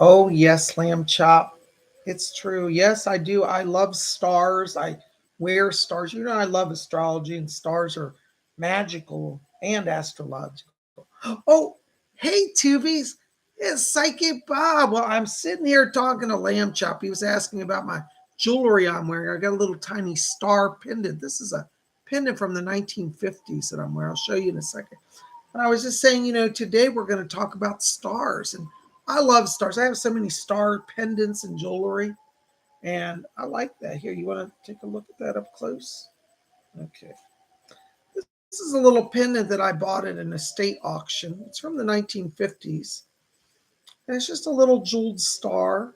Oh, yes, lamb chop. It's true. Yes, I do. I love stars. I wear stars. You know, I love astrology, and stars are magical and astrological. Oh, hey, Tubies. It's Psychic Bob. Well, I'm sitting here talking to Lamb Chop. He was asking about my jewelry I'm wearing. I got a little tiny star pendant. This is a pendant from the 1950s that I'm wearing. I'll show you in a second. And I was just saying, today we're going to talk about stars. And I love stars. I have so many star pendants and jewelry. And I like that. Here, you want to take a look at that up close? Okay. This is a little pendant that I bought at an estate auction. It's from the 1950s. And it's just a little jeweled star.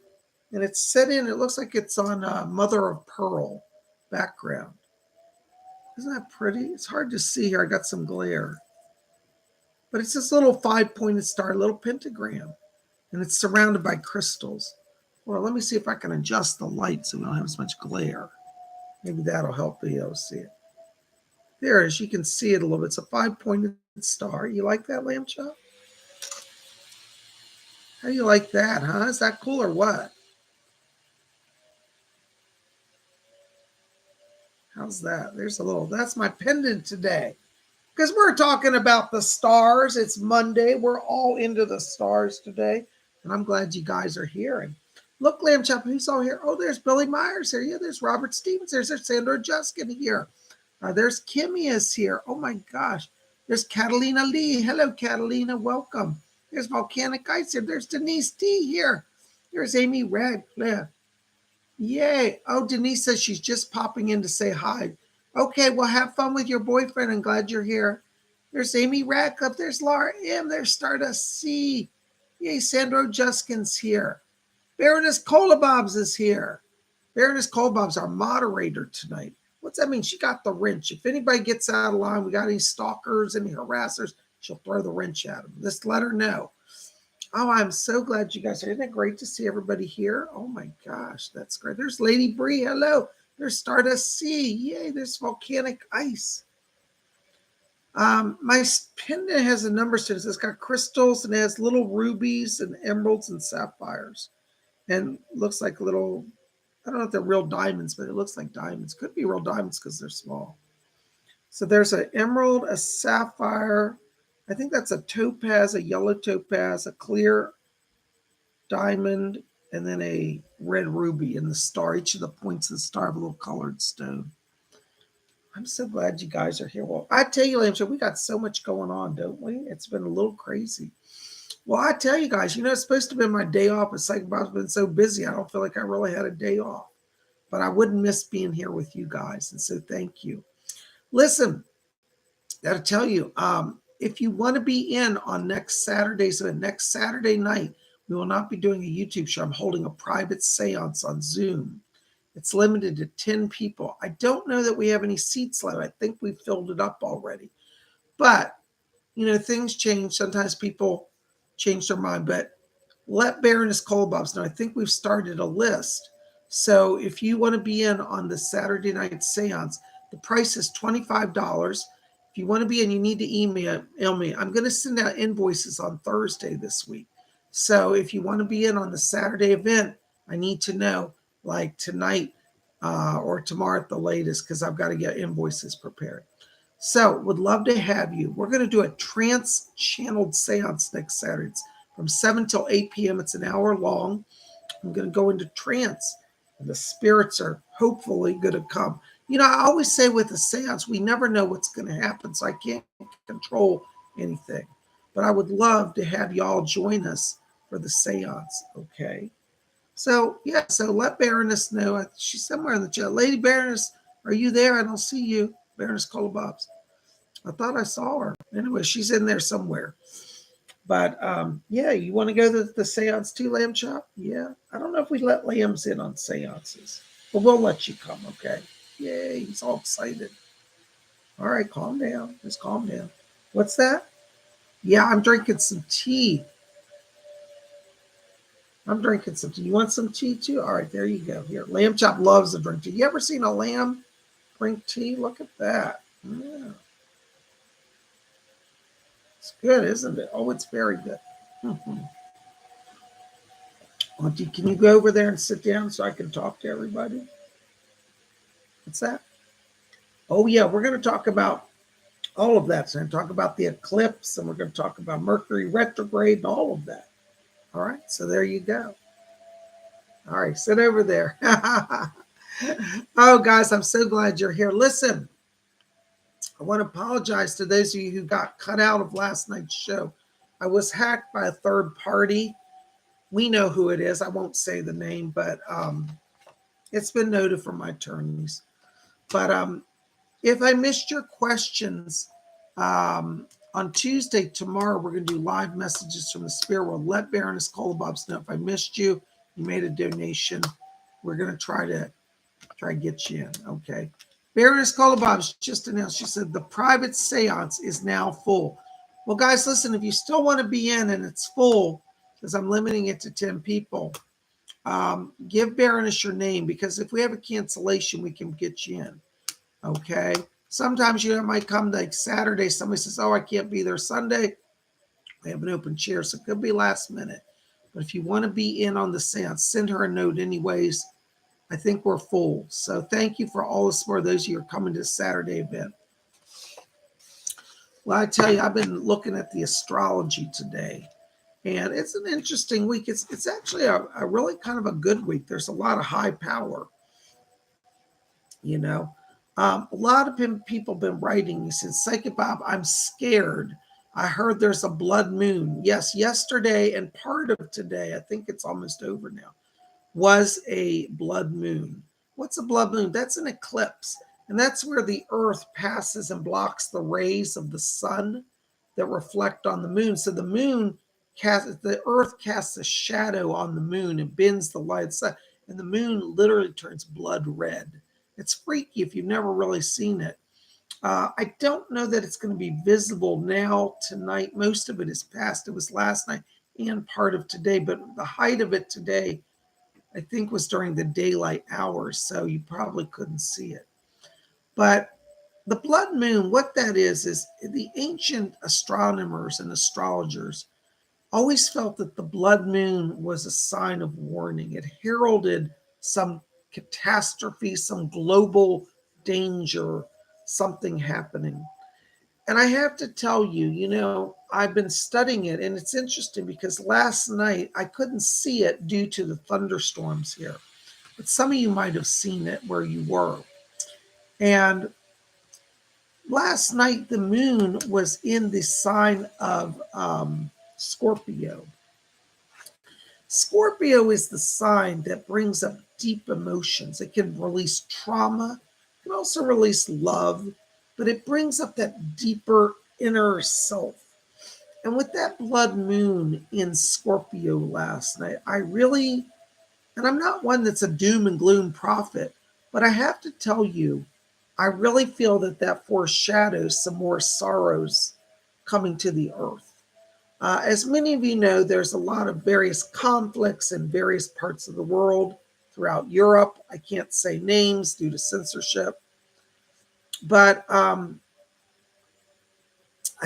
And it's set in, it looks like it's on a mother of pearl background. Isn't that pretty? It's hard to see here. I got some glare. But it's this little five-pointed star, little pentagram. And it's surrounded by crystals. Well, let me see if I can adjust the light so we don't have as much glare. Maybe that'll help me see it. There it is. You can see it a little bit. It's a five-pointed star. You like that, Lamb Chop? How do you like that, huh? Is that cool or what? How's that? There's a little, that's my pendant today. Because we're talking about the stars. It's Monday. We're all into the stars today. And I'm glad you guys are here. And look, Lamb Chop, who's all here? Oh, there's Billy Myers here. Yeah, there's Robert Stevens. There's Sandra Juskin here. There's Kimmy is here. Oh my gosh. There's Catalina Lee. Hello, Catalina. Welcome. There's Volcanic Ice here. There's Denise T here. There's Amy Radcliffe. Yay. Oh, Denise says she's just popping in to say hi. Okay, well, have fun with your boyfriend. I'm glad you're here. There's Amy Radcliffe. There's Laura M. There's Stardust C. Yay, Sandro Juskin's here. Baroness Colabobs is here. Baroness Colabob's our moderator tonight. What's that mean? She got the wrench. If anybody gets out of line, we got any stalkers, any harassers, she'll throw the wrench at them. Just let her know. Oh, I'm so glad you guys are. Isn't it great to see everybody here? Oh my gosh, that's great. There's Lady Bree. Hello. There's Stardust C. Yay, there's Volcanic Ice. My pendant has a number to it. It's got crystals and it has little rubies and emeralds and sapphires. And looks like little, I don't know if they're real diamonds, but it looks like diamonds. Could be real diamonds because they're small. So there's an emerald, a sapphire. I think that's a topaz, a yellow topaz, a clear diamond, and then a red ruby in the star. Each of the points of the star have a little colored stone. I'm so glad you guys are here. Well, I tell you, Lamb, we got so much going on, don't we? It's been a little crazy. Well, I tell you guys, it's supposed to be my day off, but PsychicBob's been so busy, I don't feel like I really had a day off. But I wouldn't miss being here with you guys, and so thank you. Listen, got to tell you, if you want to be in on next Saturday's event, next Saturday night, we will not be doing a YouTube show. I'm holding a private seance on Zoom. It's limited to 10 people. I don't know that we have any seats left. I think we filled it up already. But, things change. Sometimes people change their mind. But let Baroness Colbobs know. I think we've started a list. So if you want to be in on the Saturday night seance, the price is $25. If you want to be in, you need to email me. I'm going to send out invoices on Thursday this week. So if you want to be in on the Saturday event, I need to know like tonight or tomorrow at the latest because I've got to get invoices prepared. So would love to have you. We're going to do a trance-channeled seance next Saturday. It's from 7 till 8 p.m. It's an hour long. I'm going to go into trance. And the spirits are hopefully going to come. I always say with a seance, we never know what's going to happen, so I can't control anything. But I would love to have y'all join us for the seance, okay? So, yeah, so let Baroness know. She's somewhere in the chat. Lady Baroness, are you there? I don't see you. Baroness Colabobs. I thought I saw her. Anyway, she's in there somewhere. But, yeah, you want to go to the seance too, Lamb Chop? Yeah. I don't know if we let lambs in on seances. But we'll let you come, okay? Yay, he's all excited. All right, calm down. Just calm down. What's that? Yeah, I'm drinking some tea. I'm drinking some tea. You want some tea too? All right, there you go. Here, Lamb Chop loves to drink tea. You ever seen a lamb drink tea? Look at that. Yeah. It's good, isn't it? Oh, it's very good. Auntie, can you go over there and sit down so I can talk to everybody? What's that? Oh, yeah, we're going to talk about all of that. So, I'm going to talk about the eclipse, and we're going to talk about Mercury retrograde and all of that. All right, so there you go. All right, sit over there. Oh, guys, I'm so glad you're here. Listen, I want to apologize to those of you who got cut out of last night's show. I was hacked by a third party. We know who it is. I won't say the name, but it's been noted from my attorneys. But if I missed your questions on Tuesday, tomorrow, we're going to do live messages from the spirit world. Let Baroness Kolobobs know if I missed you. You made a donation. We're going to try to get you in. Okay. Baroness Kolobobs just announced, she said, the private seance is now full. Well, guys, listen, if you still want to be in and it's full, because I'm limiting it to 10 people, give Baroness your name, because if we have a cancellation, we can get you in. Okay. Sometimes you might come like Saturday. Somebody says, oh, I can't be there Sunday. We have an open chair, so it could be last minute. But if you want to be in on the seance, send her a note anyways. I think we're full. So thank you for all the support, those of you who are coming to the Saturday event. Well, I tell you, I've been looking at the astrology today, and it's an interesting week. It's actually a really kind of a good week. There's a lot of high power, you know. A lot of people have been writing. He said, Psychic Bob, I'm scared. I heard there's a blood moon. Yes, yesterday and part of today, I think it's almost over now, was a blood moon. What's a blood moon? That's an eclipse. And that's where the earth passes and blocks the rays of the sun that reflect on the moon. So the earth casts a shadow on the moon and bends the light of the sun. And the moon literally turns blood red. It's freaky if you've never really seen it. I don't know that it's going to be visible now tonight. Most of it is past. It was last night and part of today, but the height of it today, I think, was during the daylight hours, so you probably couldn't see it. But the blood moon, what that is the ancient astronomers and astrologers always felt that the blood moon was a sign of warning. It heralded some catastrophe, some global danger, something happening. And I have to tell you, I've been studying it, and it's interesting because last night I couldn't see it due to the thunderstorms here. But some of you might have seen it where you were. And last night the moon was in the sign of Scorpio. Scorpio is the sign that brings up deep emotions. It can release trauma, it can also release love, but it brings up that deeper inner self. And with that blood moon in Scorpio last night, and I'm not one that's a doom and gloom prophet, but I have to tell you, I really feel that foreshadows some more sorrows coming to the earth. As many of you know, there's a lot of various conflicts in various parts of the world throughout Europe. I can't say names due to censorship, but I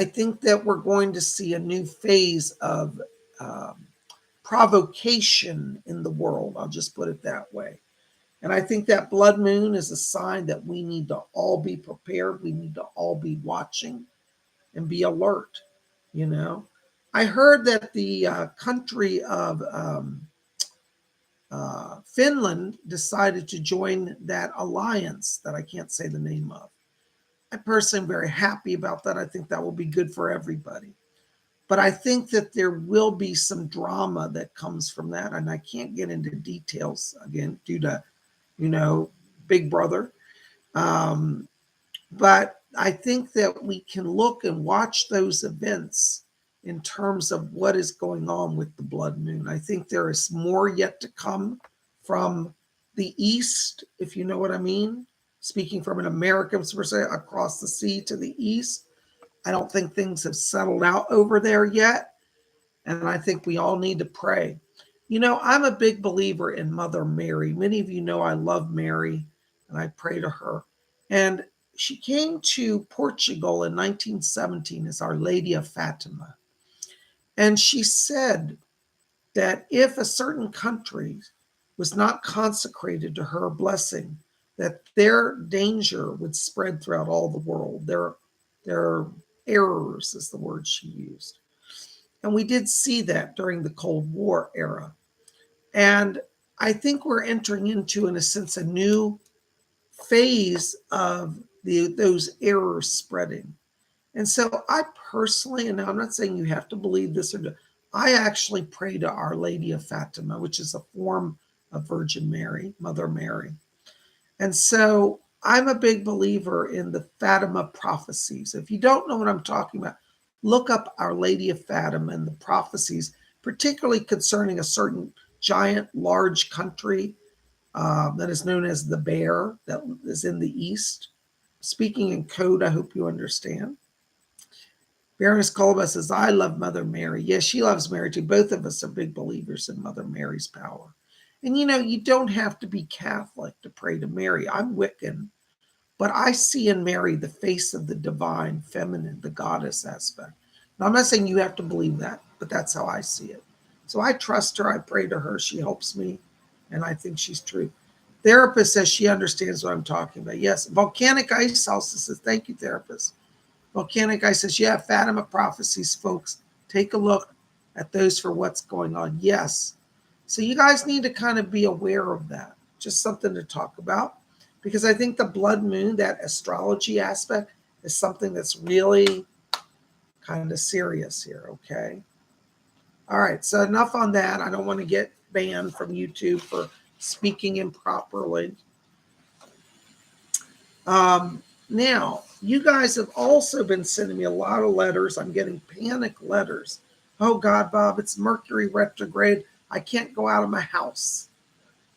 think that we're going to see a new phase of provocation in the world. I'll just put it that way. And I think that blood moon is a sign that we need to all be prepared. We need to all be watching and be alert. I heard that the country of Finland decided to join that alliance that I can't say the name of. I personally am very happy about that. I think that will be good for everybody. But I think that there will be some drama that comes from that. And I can't get into details again due to, Big Brother. But I think that we can look and watch those events in terms of what is going on with the blood moon. I think there is more yet to come from the East, if you know what I mean. Speaking from an American perspective, across the sea to the East, I don't think things have settled out over there yet. And I think we all need to pray. I'm a big believer in Mother Mary. Many of you know I love Mary, and I pray to her. And she came to Portugal in 1917 as Our Lady of Fatima. And she said that if a certain country was not consecrated to her blessing, that their danger would spread throughout all the world. Their errors is the word she used. And we did see that during the Cold War era. And I think we're entering into, in a sense, a new phase of those errors spreading. And so I personally, and I'm not saying you have to believe this or do, I actually pray to Our Lady of Fatima, which is a form of Virgin Mary, Mother Mary. And so I'm a big believer in the Fatima prophecies. If you don't know what I'm talking about, look up Our Lady of Fatima and the prophecies, particularly concerning a certain giant, large country that is known as the Bear, that is in the East. Speaking in code, I hope you understand. Baroness Kolba says, I love Mother Mary. Yes, she loves Mary too. Both of us are big believers in Mother Mary's power. And you don't have to be Catholic to pray to Mary. I'm Wiccan, but I see in Mary the face of the divine, feminine, the goddess aspect. Now, I'm not saying you have to believe that, but that's how I see it. So I trust her. I pray to her. She helps me, and I think she's true. Therapist says she understands what I'm talking about. Yes. Volcanic Ice House says, thank you, therapist. Volcanic Ice says, yeah, Fatima prophecies, folks. Take a look at those for what's going on. Yes. So you guys need to kind of be aware of that. Just something to talk about. Because I think the blood moon, that astrology aspect, is something that's really kind of serious here, okay? All right, so enough on that. I don't want to get banned from YouTube for speaking improperly. Now, you guys have also been sending me a lot of letters. I'm getting panic letters. Oh, God, Bob, it's Mercury retrograde. I can't go out of my house.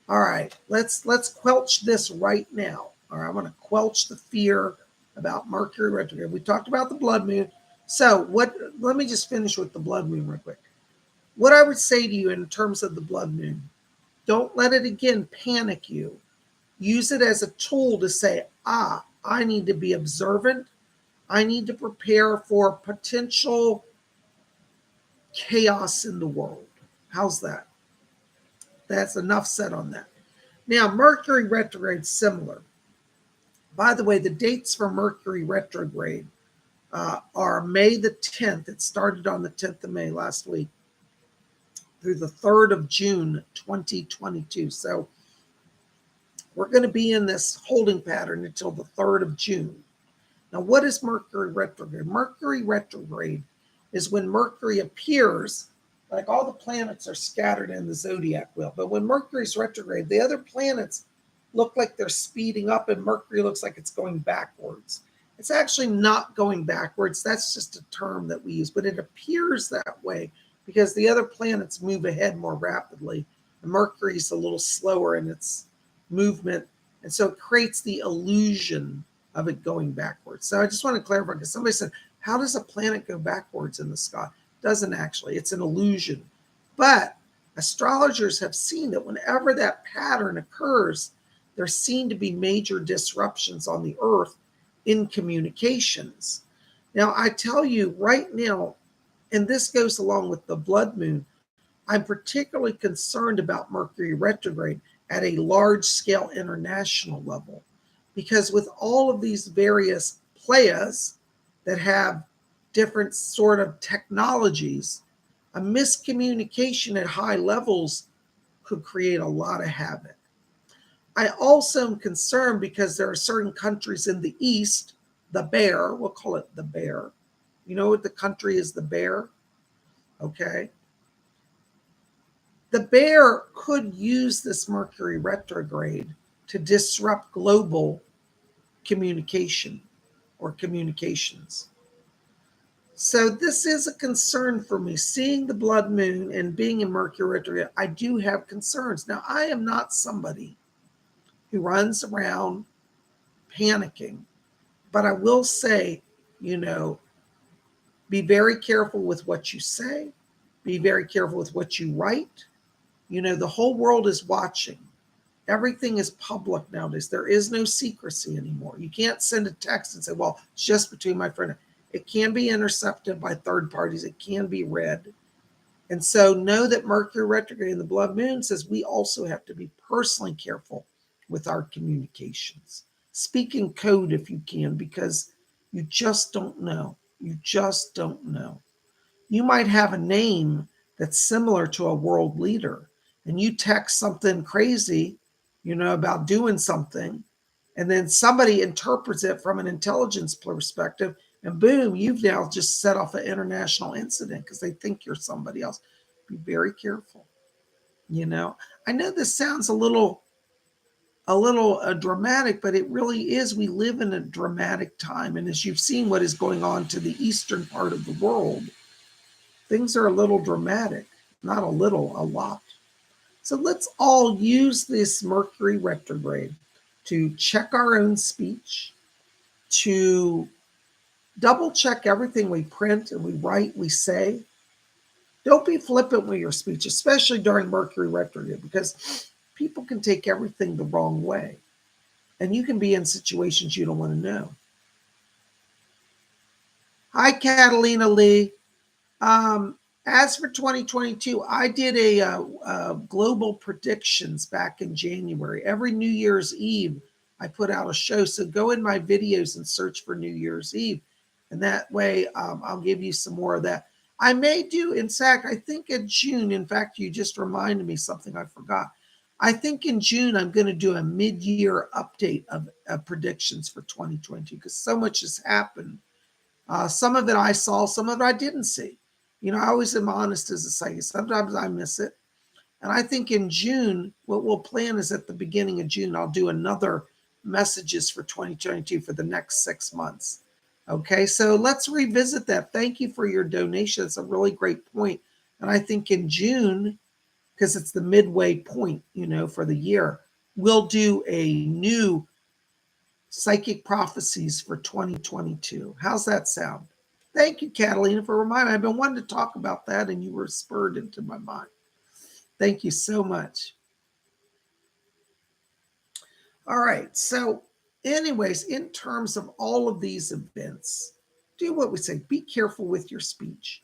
All right, let's quelch this right now. All right, I want to quelch the fear about Mercury retrograde. We talked about the blood moon. So let me just finish with the blood moon real quick. What I would say to you in terms of the blood moon, don't let it again panic you. Use it as a tool to say, I need to be observant. I need to prepare for potential chaos in the world. How's that? That's enough said on that. Now, Mercury retrograde, similar. By the way, the dates for Mercury retrograde are May the 10th. It started on the 10th of May last week through the 3rd of June, 2022. So we're going to be in this holding pattern until the 3rd of June. Now, what is Mercury retrograde? Mercury retrograde is when Mercury appears, like all the planets are scattered in the zodiac wheel, but when Mercury's retrograde, the other planets look like they're speeding up and Mercury looks like it's going backwards. It's actually not going backwards. That's just a term that we use, but it appears that way because the other planets move ahead more rapidly. And Mercury's a little slower in its movement, and so it creates the illusion of it going backwards. So I just want to clarify, because somebody said, how does a planet go backwards in the sky? It doesn't actually. It's an illusion. But astrologers have seen that whenever that pattern occurs, there seem to be major disruptions on the earth in communications. Now, I tell you right now, and this goes along with the blood moon, I'm particularly concerned about Mercury retrograde at a large scale international level, because with all of these various playas that have different sort of technologies, a miscommunication at high levels could create a lot of havoc. I also am concerned because there are certain countries in the East, the Bear, we'll call it the Bear. You know what the country is, the Bear? Okay. The Bear could use this Mercury retrograde to disrupt global communication or communications. So this is a concern for me. Seeing the blood moon and being in Mercury retrograde, I do have concerns. Now, I am not somebody who runs around panicking, but I will say, be very careful with what you say. Be very careful with what you write. The whole world is watching. Everything is public nowadays. There is no secrecy anymore. You can't send a text and say, well, it's just between my friend. It can be intercepted by third parties. It can be read. And so know that Mercury retrograde in the blood moon says we also have to be personally careful with our communications. Speak in code if you can, because you just don't know. You just don't know. You might have a name that's similar to a world leader, and you text something crazy, about doing something, and then somebody interprets it from an intelligence perspective, and boom, you've now just set off an international incident because they think you're somebody else. Be very careful. I know this sounds a little dramatic, but it really is. We live in a dramatic time, and as you've seen what is going on to the eastern part of the world, things are a little dramatic. Not a little, a lot. So let's all use this Mercury retrograde to check our own speech, to double check everything we print and we write, we say. Don't be flippant with your speech, especially during Mercury retrograde, because people can take everything the wrong way. And you can be in situations you don't want to know. Hi, Catalina Lee. As for 2022, I did a global predictions back in January. Every New Year's Eve, I put out a show. So go in my videos and search for New Year's Eve. And that way, I'll give you some more of that. I may do, in fact, I think in June, in fact, you just reminded me something I forgot. I think in June, I'm going to do a mid-year update of predictions for 2022 because so much has happened. Some of it I saw, some of it I didn't see. I always am honest as a psychic. Sometimes I miss it. And I think in June, what we'll plan is at the beginning of June, I'll do another messages for 2022 for the next 6 months. Okay, so let's revisit that. Thank you for your donation. It's a really great point. And I think in June, because it's the midway point, for the year, we'll do a new psychic prophecies for 2022. How's that sound? Thank you, Catalina, for reminding me. I've been wanting to talk about that, and you were spurred into my mind. Thank you so much. All right. So, anyways, in terms of all of these events, do what we say. Be careful with your speech.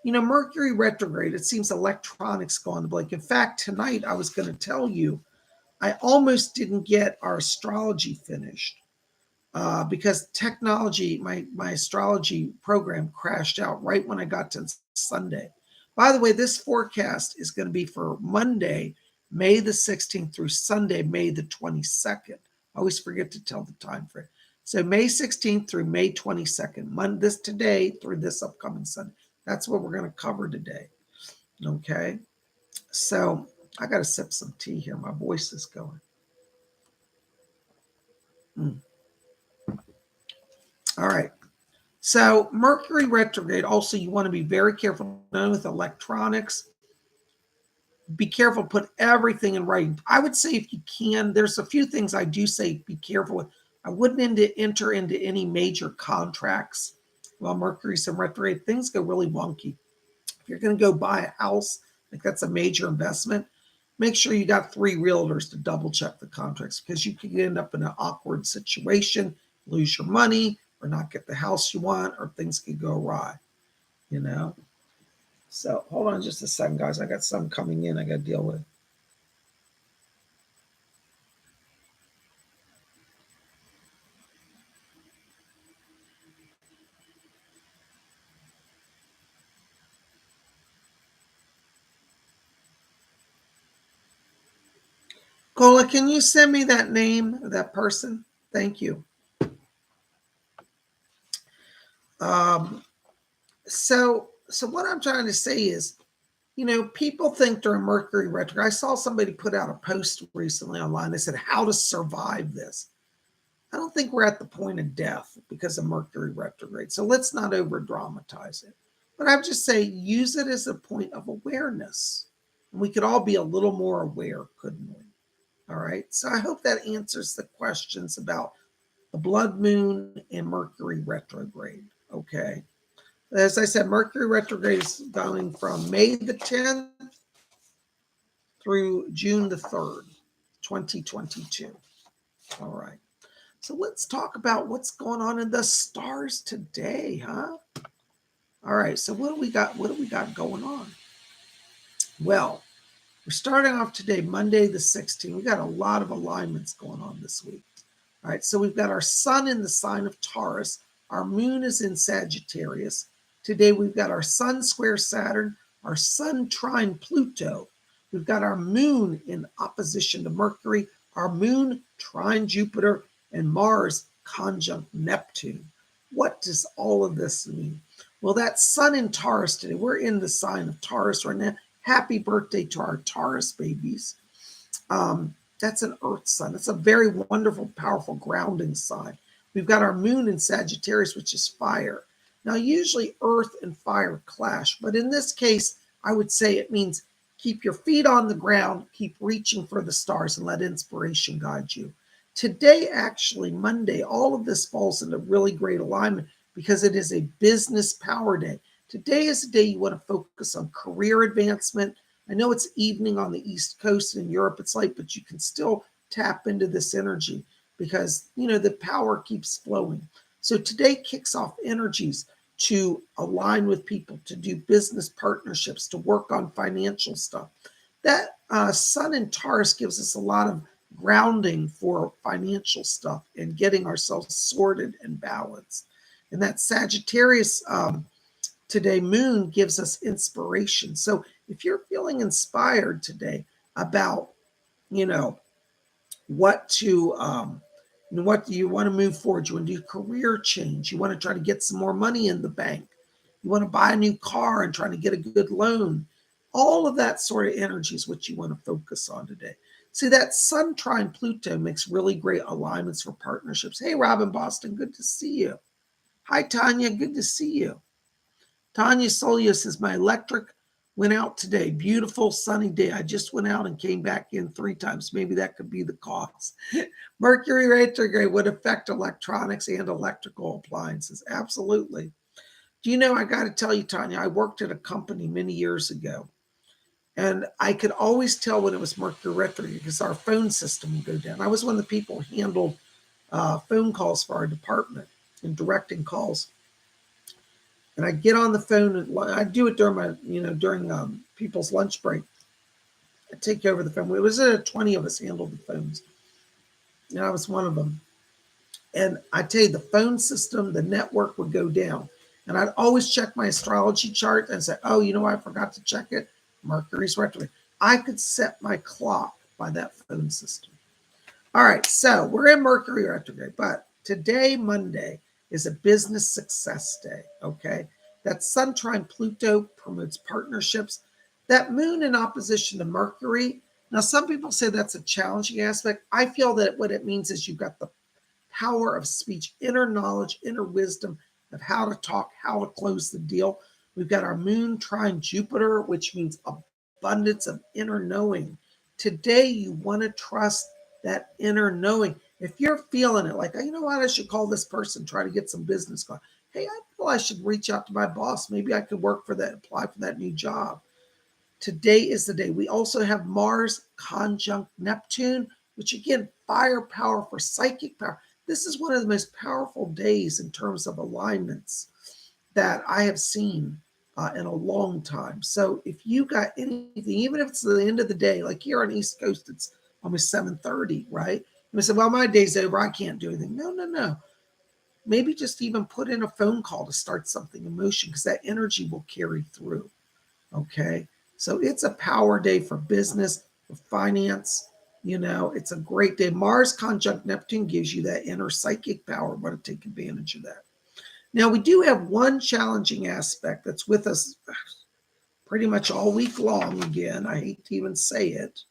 Mercury retrograde, it seems electronics gone to blank. In fact, tonight I was going to tell you, I almost didn't get our astrology finished. Because technology, my astrology program crashed out right when I got to Sunday. By the way, this forecast is going to be for Monday, May the 16th through Sunday, May the 22nd. I always forget to tell the time frame. So May 16th through May 22nd, this today through this upcoming Sunday. That's what we're going to cover today. Okay. So I got to sip some tea here. My voice is going. All right. So Mercury retrograde, also you want to be very careful with electronics. Be careful, put everything in writing. I would say if you can, there's a few things I do say be careful with. I wouldn't enter into any major contracts while Mercury's in retrograde. Things go really wonky. If you're going to go buy a house, like that's a major investment, make sure you got 3 realtors to double check the contracts because you could end up in an awkward situation, lose your money, or not get the house you want, or things could go awry, So hold on just a second, guys. I got some coming in I got to deal with. Cola, can you send me that name of that person? Thank you. So what I'm trying to say is, people think during Mercury retrograde. I saw somebody put out a post recently online. They said, how to survive this. I don't think we're at the point of death because of Mercury retrograde. So let's not over dramatize it. But I would just say use it as a point of awareness. And we could all be a little more aware, couldn't we? All right. So I hope that answers the questions about the blood moon and Mercury retrograde. Okay. As I said, Mercury retrograde is going from May the 10th through June the 3rd, 2022. All right. So let's talk about what's going on in the stars today, huh? All right. So what do we got? What do we got going on? Well, we're starting off today, Monday the 16th. We got a lot of alignments going on this week. All right, so we've got our sun in the sign of Taurus. Our moon is in Sagittarius. Today we've got our sun square Saturn, our sun trine Pluto. We've got our moon in opposition to Mercury, our moon trine Jupiter, and Mars conjunct Neptune. What does all of this mean? Well, that sun in Taurus today, we're in the sign of Taurus right now. Happy birthday to our Taurus babies. That's an earth sign. It's a very wonderful, powerful grounding sign. We've got our moon in Sagittarius, which is fire. Now, usually earth and fire clash, but in this case, I would say it means keep your feet on the ground, keep reaching for the stars, and let inspiration guide you. Today, actually, Monday, all of this falls into really great alignment because it is a business power day. Today is a day you want to focus on career advancement. I know it's evening on the East Coast, and in Europe it's late, but you can still tap into this energy because, the power keeps flowing. So today kicks off energies to align with people, to do business partnerships, to work on financial stuff. That sun in Taurus gives us a lot of grounding for financial stuff and getting ourselves sorted and balanced. And that Sagittarius today moon gives us inspiration. So if you're feeling inspired today about, what to, what do you want to move forward? You want to do career change. You want to try to get some more money in the bank. You want to buy a new car and try to get a good loan. All of that sort of energy is what you want to focus on today. See, that Sun trine Pluto makes really great alignments for partnerships. Hey, Robin Boston, good to see you. Hi, Tanya, good to see you. Tanya Solio says, my electric went out today. Beautiful sunny day. I just went out and came back in 3 times. Maybe that could be the cause. Mercury retrograde would affect electronics and electrical appliances. Absolutely. Do you know, I got to tell you, Tanya, I worked at a company many years ago, and I could always tell when it was Mercury retrograde because our phone system would go down. I was one of the people who handled phone calls for our department and directing calls. And I get on the phone, and I do it during people's lunch break. I take over the phone. It was 20 of us handled the phones, and I was one of them. And I tell you, the phone system, the network would go down. And I'd always check my astrology chart and say, oh, I forgot to check it. Mercury's retrograde. I could set my clock by that phone system. All right, so we're in Mercury retrograde, but today, Monday, is a business success day, okay? That Sun trine Pluto promotes partnerships. That moon in opposition to Mercury, now some people say that's a challenging aspect. I feel that what it means is you've got the power of speech, inner knowledge, inner wisdom of how to talk, how to close the deal. We've got our moon trine Jupiter, which means abundance of inner knowing. Today, you want to trust that inner knowing. If you're feeling it like, you know what, I should call this person, try to get some business going. Hey, I feel I should reach out to my boss. Maybe I could work for that, apply for that new job. Today is the day. We also have Mars conjunct Neptune, which again, firepower for psychic power. This is one of the most powerful days in terms of alignments that I have seen in a long time. So if you got anything, even if it's the end of the day, like here on East Coast, it's almost 7:30, right? And I said, well, my day's over. I can't do anything. No. Maybe just even put in a phone call to start something in motion because that energy will carry through. Okay. So it's a power day for business, for finance. It's a great day. Mars conjunct Neptune gives you that inner psychic power. Want to take advantage of that. Now, we do have one challenging aspect that's with us pretty much all week long. Again, I hate to even say it,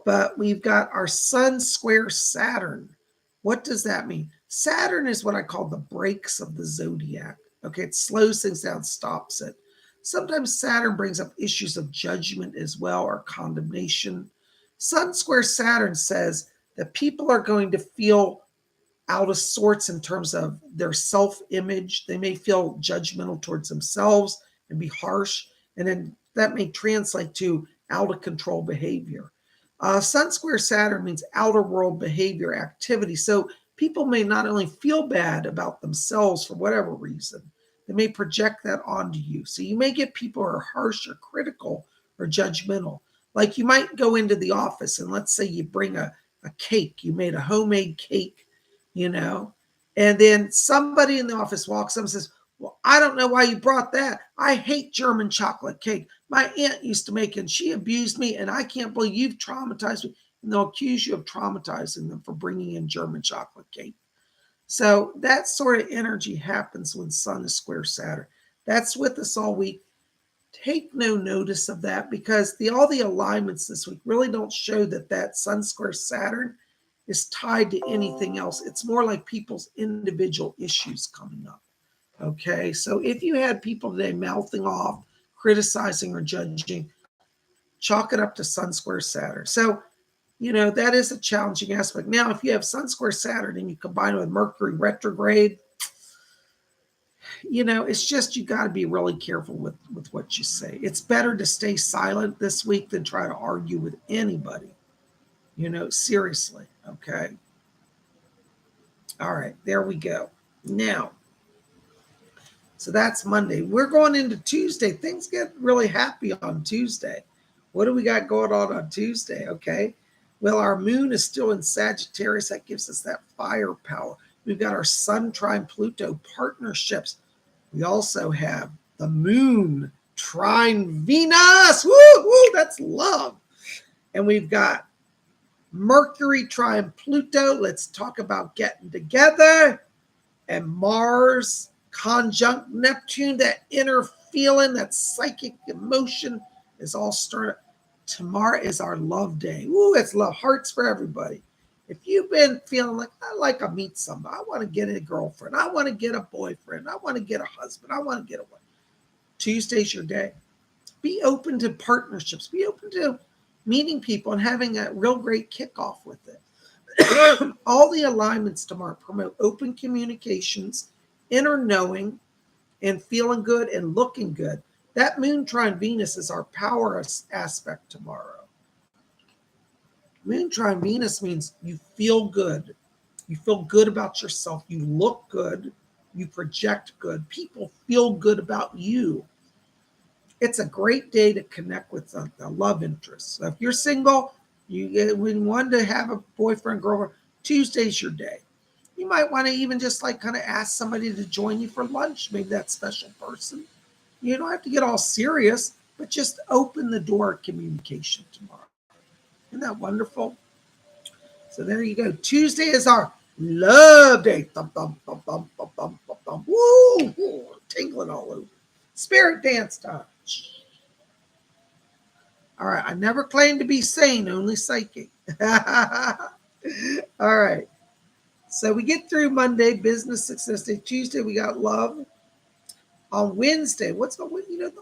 but we've got our Sun square Saturn. What does that mean? Saturn is what I call the brakes of the zodiac. Okay, it slows things down, stops it. Sometimes Saturn brings up issues of judgment as well, or condemnation. Sun square Saturn says that people are going to feel out of sorts in terms of their self-image. They may feel judgmental towards themselves and be harsh, and then that may translate to out of control behavior. Sun square Saturn means outer world behavior activity. So people may not only feel bad about themselves for whatever reason, they may project that onto you. So you may get people who are harsh or critical or judgmental. Like you might go into the office and let's say you bring a cake, you made a homemade cake, and then somebody in the office walks up and says, well, I don't know why you brought that. I hate German chocolate cake. My aunt used to make it and she abused me and I can't believe you've traumatized me. And they'll accuse you of traumatizing them for bringing in German chocolate cake. So that sort of energy happens when Sun is square Saturn. That's with us all week. Take no notice of that because all the alignments this week really don't show that Sun square Saturn is tied to anything else. It's more like people's individual issues coming up. Okay, so if you had people today mouthing off, criticizing or judging, chalk it up to Sun square Saturn. So, that is a challenging aspect. Now, if you have Sun square Saturn and you combine it with Mercury Retrograde, it's just you got to be really careful with what you say. It's better to stay silent this week than try to argue with anybody. Seriously. Okay. All right, there we go. Now, so that's Monday. We're going into Tuesday. Things get really happy on Tuesday. What do we got going on Tuesday? Okay. Well, our moon is still in Sagittarius. That gives us that firepower. We've got our Sun trine Pluto partnerships. We also have the moon trine Venus. Woo, woo, that's love. And we've got Mercury trine Pluto. Let's talk about getting together. And Mars conjunct Neptune, that inner feeling, that psychic emotion is all stirred up. Tomorrow is our love day. Ooh, it's love. Hearts for everybody. If you've been feeling like, I like to meet somebody, I want to get a girlfriend, I want to get a boyfriend, I want to get a husband, I want to get a wife. Tuesday's your day. Be open to partnerships. Be open to meeting people and having a real great kickoff with it. All the alignments tomorrow promote open communications, inner knowing, and feeling good and looking good. That moon trine Venus is our power aspect tomorrow. Moon trine Venus means you feel good. You feel good about yourself. You look good. You project good. People feel good about you. It's a great day to connect with a love interest. So if you're single, you want to have a boyfriend, girlfriend, Tuesday's your day. You might want to even just kind of ask somebody to join you for lunch, maybe that special person. You don't have to get all serious, but just open the door of communication tomorrow. Isn't that wonderful? So there you go. Tuesday is our love day. Thump, thump, thump, thump, thump, thump, thump, thump. Woo, woo, tingling all over. Spirit dance time. All right. I never claimed to be sane, only psychic. All right. So we get through Monday, business success day. Tuesday, we got love. On Wednesday,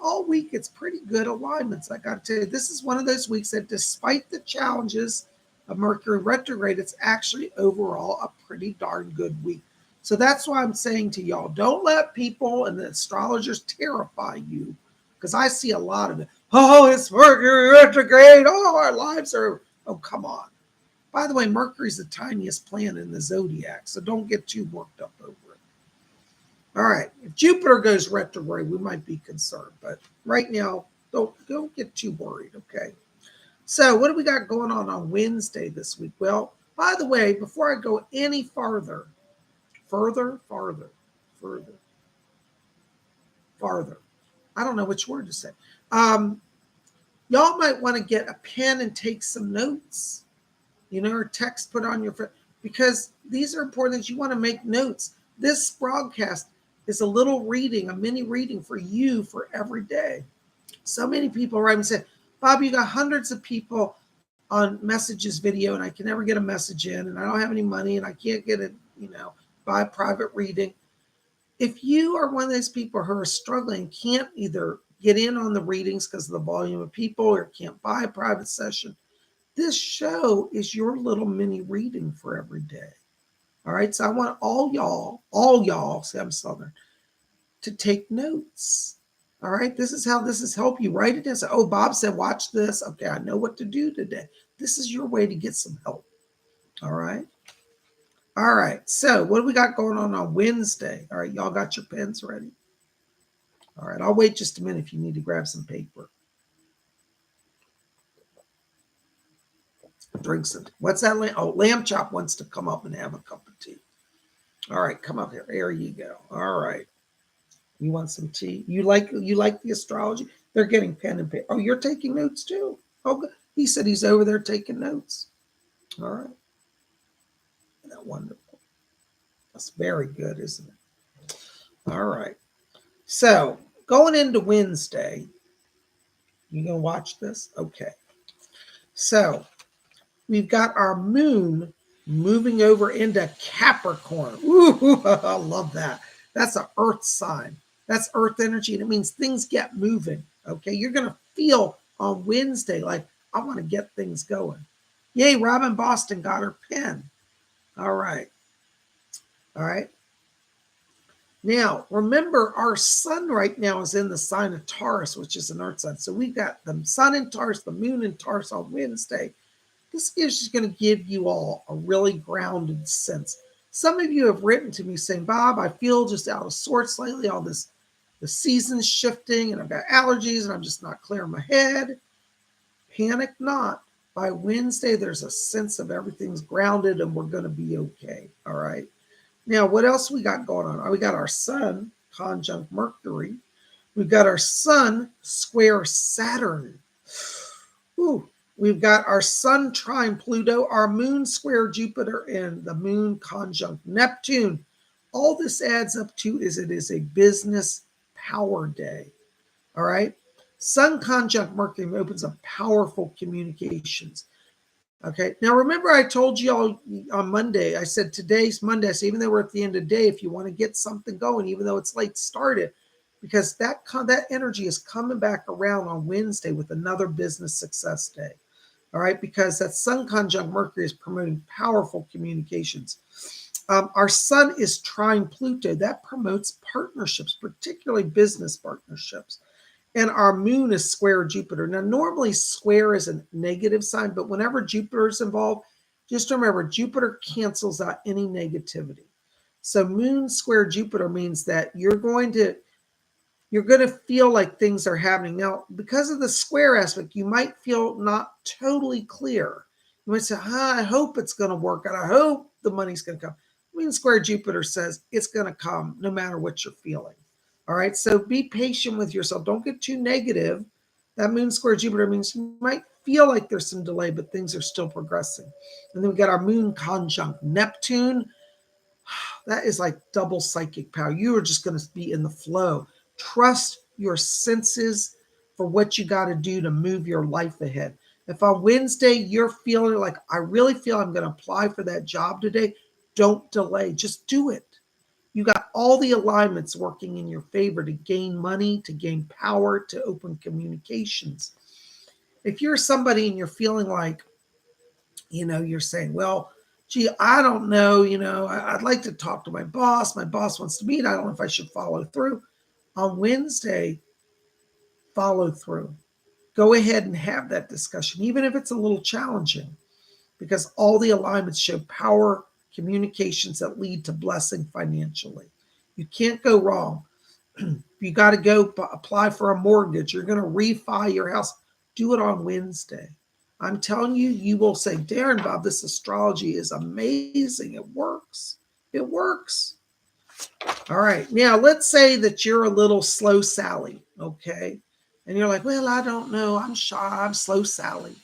all week, it's pretty good alignments. I got to tell you, this is one of those weeks that despite the challenges of Mercury retrograde, it's actually overall a pretty darn good week. So that's why I'm saying to y'all, don't let people and the astrologers terrify you, because I see a lot of it. Oh, it's Mercury retrograde. Oh, our lives are, oh, come on. By the way, Mercury's the tiniest planet in the Zodiac, so don't get too worked up over it. All right, if Jupiter goes retrograde, we might be concerned, but right now, don't get too worried, okay? So what do we got going on Wednesday this week? Well, by the way, before I go any farther, I don't know which word to say. Y'all might want to get a pen and take some notes, or text put on your phone, because these are important things. You want to make notes. This broadcast is a little reading, a mini reading for you for every day. So many people write and say, Bob, you got hundreds of people on messages video and I can never get a message in and I don't have any money and I can't get it, buy a private reading. If you are one of those people who are struggling, can't either get in on the readings because of the volume of people or can't buy a private session, this show is your little mini reading for every day. All right. So I want all y'all, see, I'm Southern, to take notes. All right. This is how this has helped you. Write it down. So, Bob said, watch this. Okay. I know what to do today. This is your way to get some help. All right. All right. So what do we got going on Wednesday? All right. Y'all got your pens ready? All right, I'll wait just a minute if you need to grab some paper. Drink some. What's that? Lamb Chop wants to come up and have a cup of tea. All right, come up here. There you go. All right. You want some tea? You like the astrology? They're getting pen and paper. Oh, you're taking notes too? Oh, good. He said he's over there taking notes. All right. Isn't that wonderful? That's very good, isn't it? All right. So going into Wednesday, you gonna watch this? Okay. So we've got our moon moving over into Capricorn. Ooh, I love that. That's an earth sign. That's earth energy, and it means things get moving. Okay, you're going to feel on Wednesday like, I want to get things going. Yay, Robin Boston got her pen. All right. All right. Now, remember, our sun right now is in the sign of Taurus, which is an earth sign. So we've got the sun in Taurus, the moon in Taurus on Wednesday. This is going to give you all a really grounded sense. Some of you have written to me saying, Bob, I feel just out of sorts lately, all this, the season's shifting and I've got allergies and I'm just not clear in my head. Panic not. By Wednesday, there's a sense of everything's grounded and we're going to be okay. All right. Now, what else we got going on? We got our sun conjunct Mercury. We've got our sun square Saturn. Ooh. We've got our sun trine Pluto, our moon square Jupiter, and the moon conjunct Neptune. All this adds up to is it is a business power day. All right. Sun conjunct Mercury opens up powerful communications. Okay. Now, remember I told you all on Monday, I said today's Monday. I said, even though we're at the end of the day, if you want to get something going, even though it's late started, because that energy is coming back around on Wednesday with another business success day. All right, because that sun conjunct Mercury is promoting powerful communications. Our sun is trine Pluto. That promotes partnerships, particularly business partnerships. And our moon is square Jupiter. Now, normally square is a negative sign, but whenever Jupiter is involved, just remember Jupiter cancels out any negativity. So moon square Jupiter means that you're going to feel like things are happening. Now, because of the square aspect, you might feel not totally clear. You might say, I hope it's going to work out. I hope the money's going to come. Moon square Jupiter says it's going to come no matter what you're feeling. All right, so be patient with yourself. Don't get too negative. That moon square Jupiter means you might feel like there's some delay, but things are still progressing. And then we got our moon conjunct Neptune. That is like double psychic power. You are just going to be in the flow. Trust your senses for what you got to do to move your life ahead. If on Wednesday you're feeling like, I really feel I'm going to apply for that job today, don't delay. Just do it. You got all the alignments working in your favor to gain money, to gain power, to open communications. If you're somebody and you're feeling like, you're saying, well, gee, I don't know, I'd like to talk to my boss. My boss wants to meet. I don't know if I should follow through. On Wednesday, follow through. Go ahead and have that discussion, even if it's a little challenging, because all the alignments show power communications that lead to blessing financially. You can't go wrong. You got to go apply for a mortgage. You're going to refi your house. Do it on Wednesday. I'm telling you, you will say, Darren, Bob, this astrology is amazing. It works. It works. All right. Now, let's say that you're a little slow Sally, okay? And you're like, well, I don't know. I'm shy. I'm slow Sally.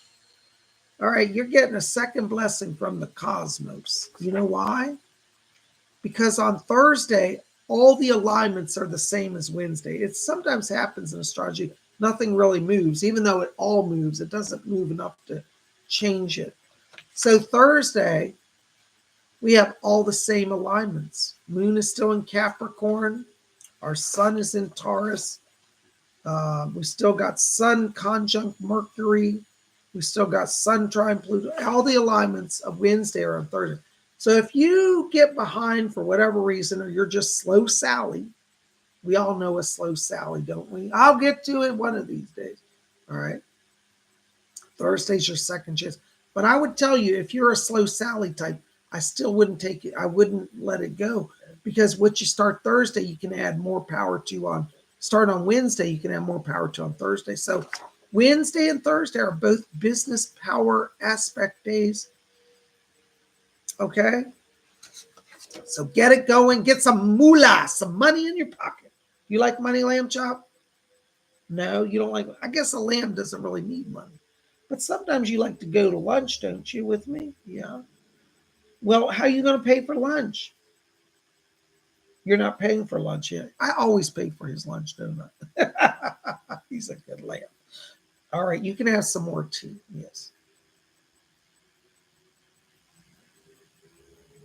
All right. You're getting a second blessing from the cosmos. You know why? Because on Thursday, all the alignments are the same as Wednesday. It sometimes happens in astrology. Nothing really moves. Even though it all moves, it doesn't move enough to change it. So Thursday, we have all the same alignments. Moon is still in Capricorn. Our sun is in Taurus. We still got sun conjunct Mercury. We still got sun trine Pluto. All the alignments of Wednesday are on Thursday. So if you get behind for whatever reason, or you're just slow Sally, we all know a slow Sally, don't we? I'll get to it one of these days. All right. Thursday's your second chance. But I would tell you, if you're a slow Sally type, I still wouldn't take it. I wouldn't let it go, because what you start Thursday, you can add more power to on start on Wednesday, you can have more power to on Thursday. So Wednesday and Thursday are both business power aspect days. Okay? So get it going. Get some moolah, some money in your pocket. You like money, lamb chop? No, you don't like. I guess a lamb doesn't really need money. But sometimes you like to go to lunch, don't you, with me? Yeah. Well, how are you going to pay for lunch? You're not paying for lunch yet. I always pay for his lunch, don't I? He's a good lamb. All right, you can have some more tea. Yes.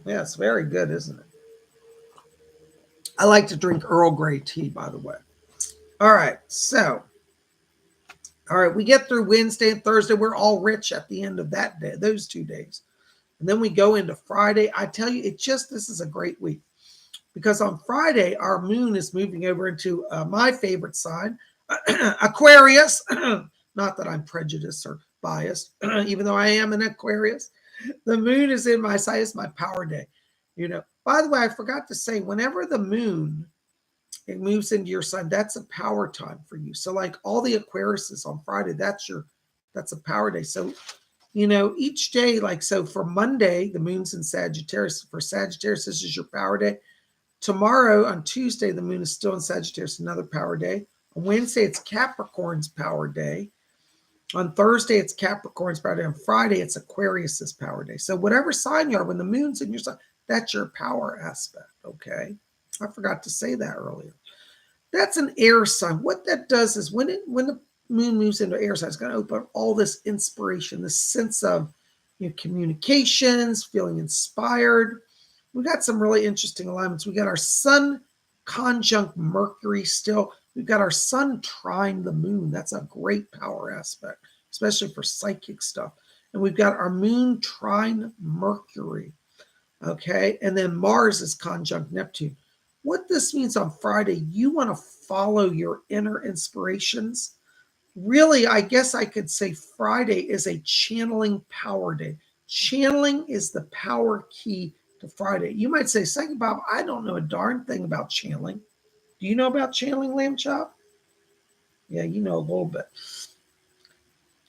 Yeah, it's very good, isn't it? I like to drink Earl Grey tea, by the way. All right, so, all right, we get through Wednesday and Thursday. We're all rich at the end of that day, those 2 days. And then we go into Friday. I tell you, this is a great week. Because on Friday, our moon is moving over into my favorite sign, Aquarius. Not that I'm prejudiced or biased, even though I am an Aquarius. The moon is in my sign. It's my power day. By the way, I forgot to say, whenever the moon it moves into your sign, that's a power time for you. So like all the Aquariuses on Friday, that's a power day. So each day, like, so for Monday, the moon's in Sagittarius. For Sagittarius, this is your power day. Tomorrow, on Tuesday, the moon is still in Sagittarius, another power day. On Wednesday, it's Capricorn's power day. On Thursday, it's Capricorn's power day. On Friday, it's Aquarius's power day. So whatever sign you are, when the moon's in your sign, that's your power aspect, okay? I forgot to say that earlier. That's an air sign. What that does is when the moon moves into air sign, it's going to open up all this inspiration, this sense of communications, feeling inspired. We got some really interesting alignments. We got our sun conjunct Mercury still. We've got our sun trine the moon. That's a great power aspect, especially for psychic stuff. And we've got our moon trine Mercury. Okay. And then Mars is conjunct Neptune. What this means on Friday, you want to follow your inner inspirations. Really, I guess I could say Friday is a channeling power day. Channeling is the power key to Friday. You might say, Psychic Bob, I don't know a darn thing about channeling. Do you know about channeling, lamb chop? Yeah, you know a little bit.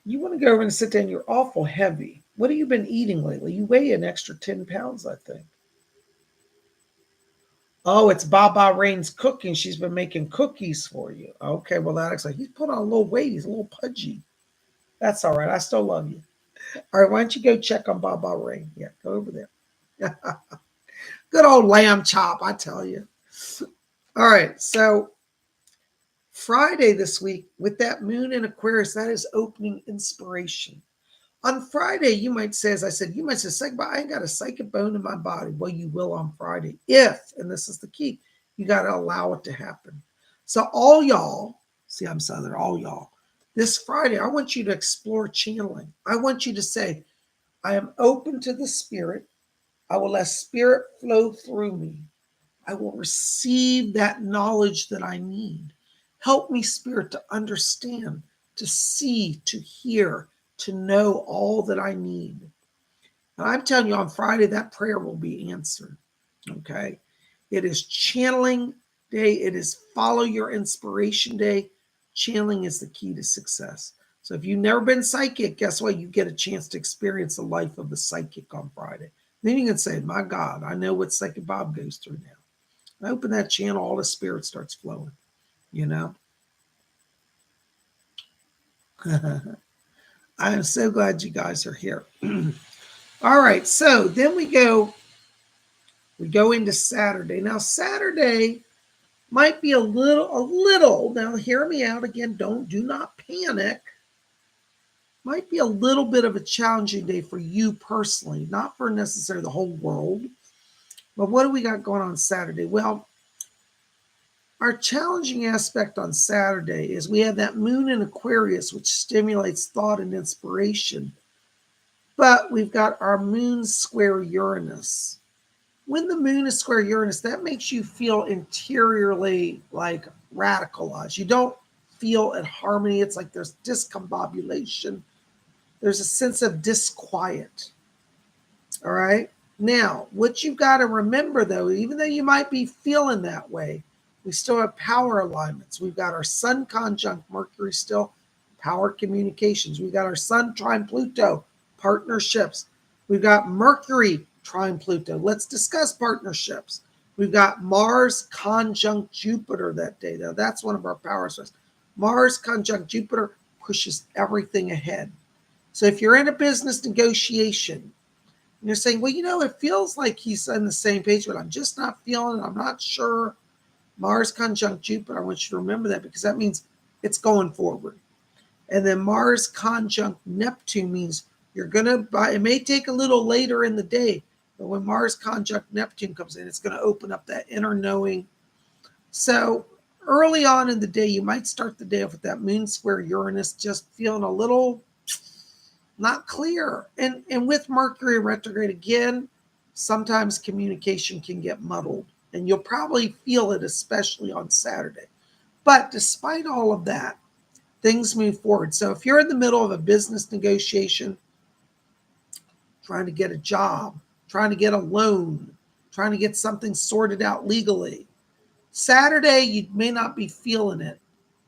You want to go over and sit down. You're awful heavy. What have you been eating lately? You weigh an extra 10 pounds, I think. Oh, it's Baba Rain's cooking. She's been making cookies for you. Okay, well, that's like he's put on a little weight. He's a little pudgy. That's all right. I still love you. All right, why don't you go check on Baba Rain? Yeah, go over there. Good old lamb chop, I tell you. All right, so Friday this week with that moon in Aquarius, that is opening inspiration. On Friday, you might say, as I said, Psychic, I ain't got a psychic bone in my body. Well, you will on Friday if, and this is the key, you got to allow it to happen. So all y'all, see, I'm Southern, all y'all, this Friday, I want you to explore channeling. I want you to say, I am open to the spirit. I will let spirit flow through me. I will receive that knowledge that I need. Help me, spirit, to understand, to see, to hear, to know all that I need. And I'm telling you, on Friday, that prayer will be answered. Okay? It is channeling day. It is follow your inspiration day. Channeling is the key to success. So if you've never been psychic, guess what? You get a chance to experience the life of the psychic on Friday. Then you can say, my God, I know what Psychic Bob goes through now. I open that channel, all the spirit starts flowing, I am so glad you guys are here. All right, so then we go into Saturday. Now, Saturday might be a little, now hear me out again, do not panic. Might be a little bit of a challenging day for you personally, not for necessarily the whole world. But what do we got going on Saturday? Well, our challenging aspect on Saturday is we have that moon in Aquarius, which stimulates thought and inspiration. But we've got our moon square Uranus. When the moon is square Uranus, that makes you feel interiorly like radicalized. You don't feel at harmony. It's like there's discombobulation. There's a sense of disquiet. All right. Now, what you've got to remember, though, even though you might be feeling that way, We still have power alignments. We've got our Sun conjunct Mercury still, power communications. We've got our Sun trine Pluto, partnerships. We've got Mercury trine Pluto. Let's discuss partnerships. We've got Mars conjunct Jupiter that day, though. That's one of our power sources. Mars conjunct Jupiter pushes everything ahead. So if you're in a business negotiation, and you're saying, well, it feels like he's on the same page, but I'm just not feeling it. I'm not sure. Mars conjunct Jupiter, I want you to remember that because that means it's going forward. And then Mars conjunct Neptune means you're going to buy, it may take a little later in the day, but when Mars conjunct Neptune comes in, it's going to open up that inner knowing. So early on in the day, you might start the day off with that moon square Uranus, just feeling a little not clear. And with Mercury retrograde again, sometimes communication can get muddled. And you'll probably feel it, especially on Saturday. But despite all of that, things move forward. So if you're in the middle of a business negotiation, trying to get a job, trying to get a loan, trying to get something sorted out legally, Saturday, you may not be feeling it,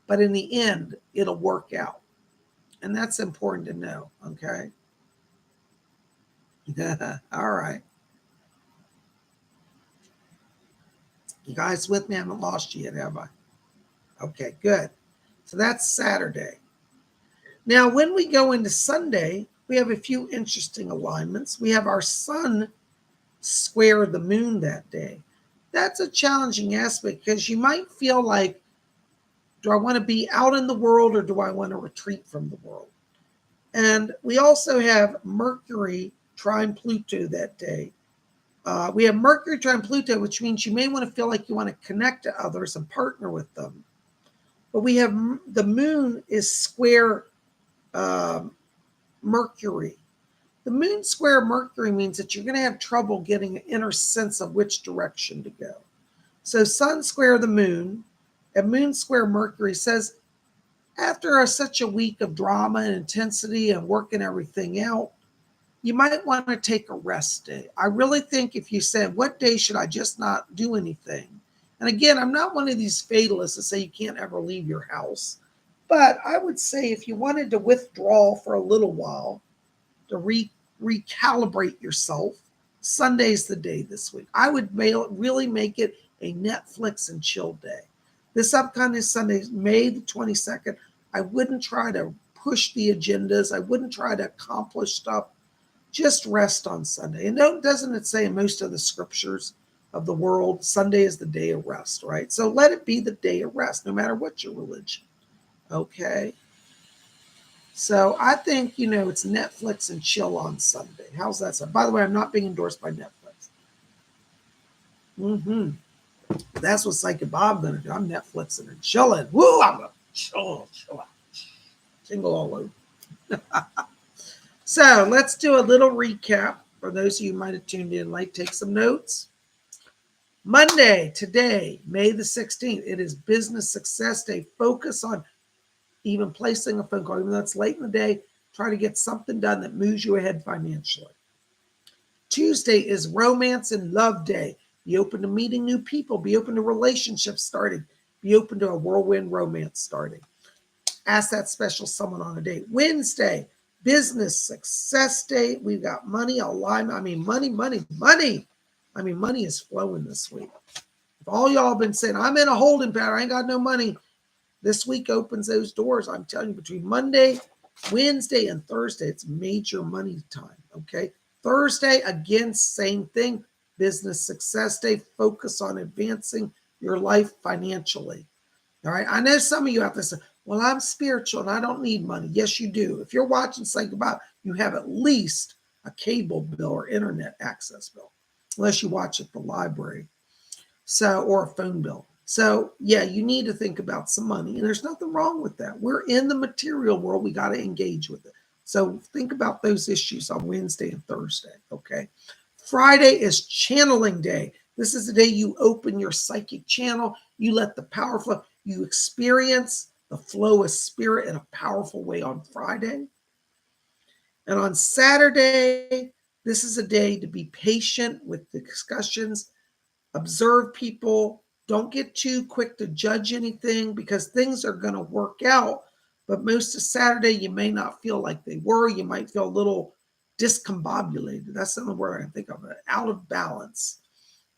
but in the end, it'll work out. And that's important to know, okay? All right. You guys with me? I haven't lost you yet, have I? Okay, good. So that's Saturday. Now, when we go into Sunday, we have a few interesting alignments. We have our sun square the moon that day. That's a challenging aspect because you might feel like, do I want to be out in the world or do I want to retreat from the world? And we also have Mercury trine Pluto that day. We have Mercury trine Pluto, which means you may want to feel like you want to connect to others and partner with them. But we have the moon is square Mercury. The moon square Mercury means that you're going to have trouble getting an inner sense of which direction to go. So sun square the moon and moon square Mercury says after such a week of drama and intensity and working everything out, you might want to take a rest day. I really think if you said, what day should I just not do anything? And again, I'm not one of these fatalists that say you can't ever leave your house. But I would say if you wanted to withdraw for a little while, to recalibrate yourself, Sunday's the day this week. I would really make it a Netflix and chill day. This upcoming Sunday, May the 22nd, I wouldn't try to push the agendas. I wouldn't try to accomplish stuff. Just rest on Sunday. And doesn't it say in most of the scriptures of the world, Sunday is the day of rest, right? So let it be the day of rest, no matter what your religion. Okay? So I think, it's Netflix and chill on Sunday. How's that sound? By the way, I'm not being endorsed by Netflix. That's what Psychic Bob going to do. I'm Netflixing and chilling. Woo, I'm going to chill out. Tingle all over. So let's do a little recap for those of you who might have tuned in late. Take some notes. Monday, today, May the 16th, it is Business Success Day. Focus on even placing a phone call, even though it's late in the day. Try to get something done that moves you ahead financially. Tuesday is Romance and Love Day. Be open to meeting new people. Be open to relationships starting. Be open to a whirlwind romance starting. Ask that special someone on a date. Wednesday, Business Success Day. We've got money alignment. Money. Money is flowing this week. If all y'all have been saying, I'm in a holding pattern, I ain't got no money, this week opens those doors. I'm telling you, between Monday, Wednesday, and Thursday, it's major money time, okay? Thursday, again, same thing. Business Success Day. Focus on advancing your life financially. All right. I know some of you out there say, well, I'm spiritual and I don't need money. Yes, you do. If you're watching something about, you have at least a cable bill or internet access bill, unless you watch at the library. So, or a phone bill. So yeah, you need to think about some money, and there's nothing wrong with that. We're in the material world. We got to engage with it. So think about those issues on Wednesday and Thursday. Okay. Friday is channeling day. This is the day you open your psychic channel. You let the power flow. You experience the flow of spirit in a powerful way on Friday. And on Saturday, this is a day to be patient with the discussions, observe people, Don't get too quick to judge anything because things are going to work out. But most of Saturday, you may not feel like they were. You might feel a little discombobulated. That's the only word I can think of. Out of balance.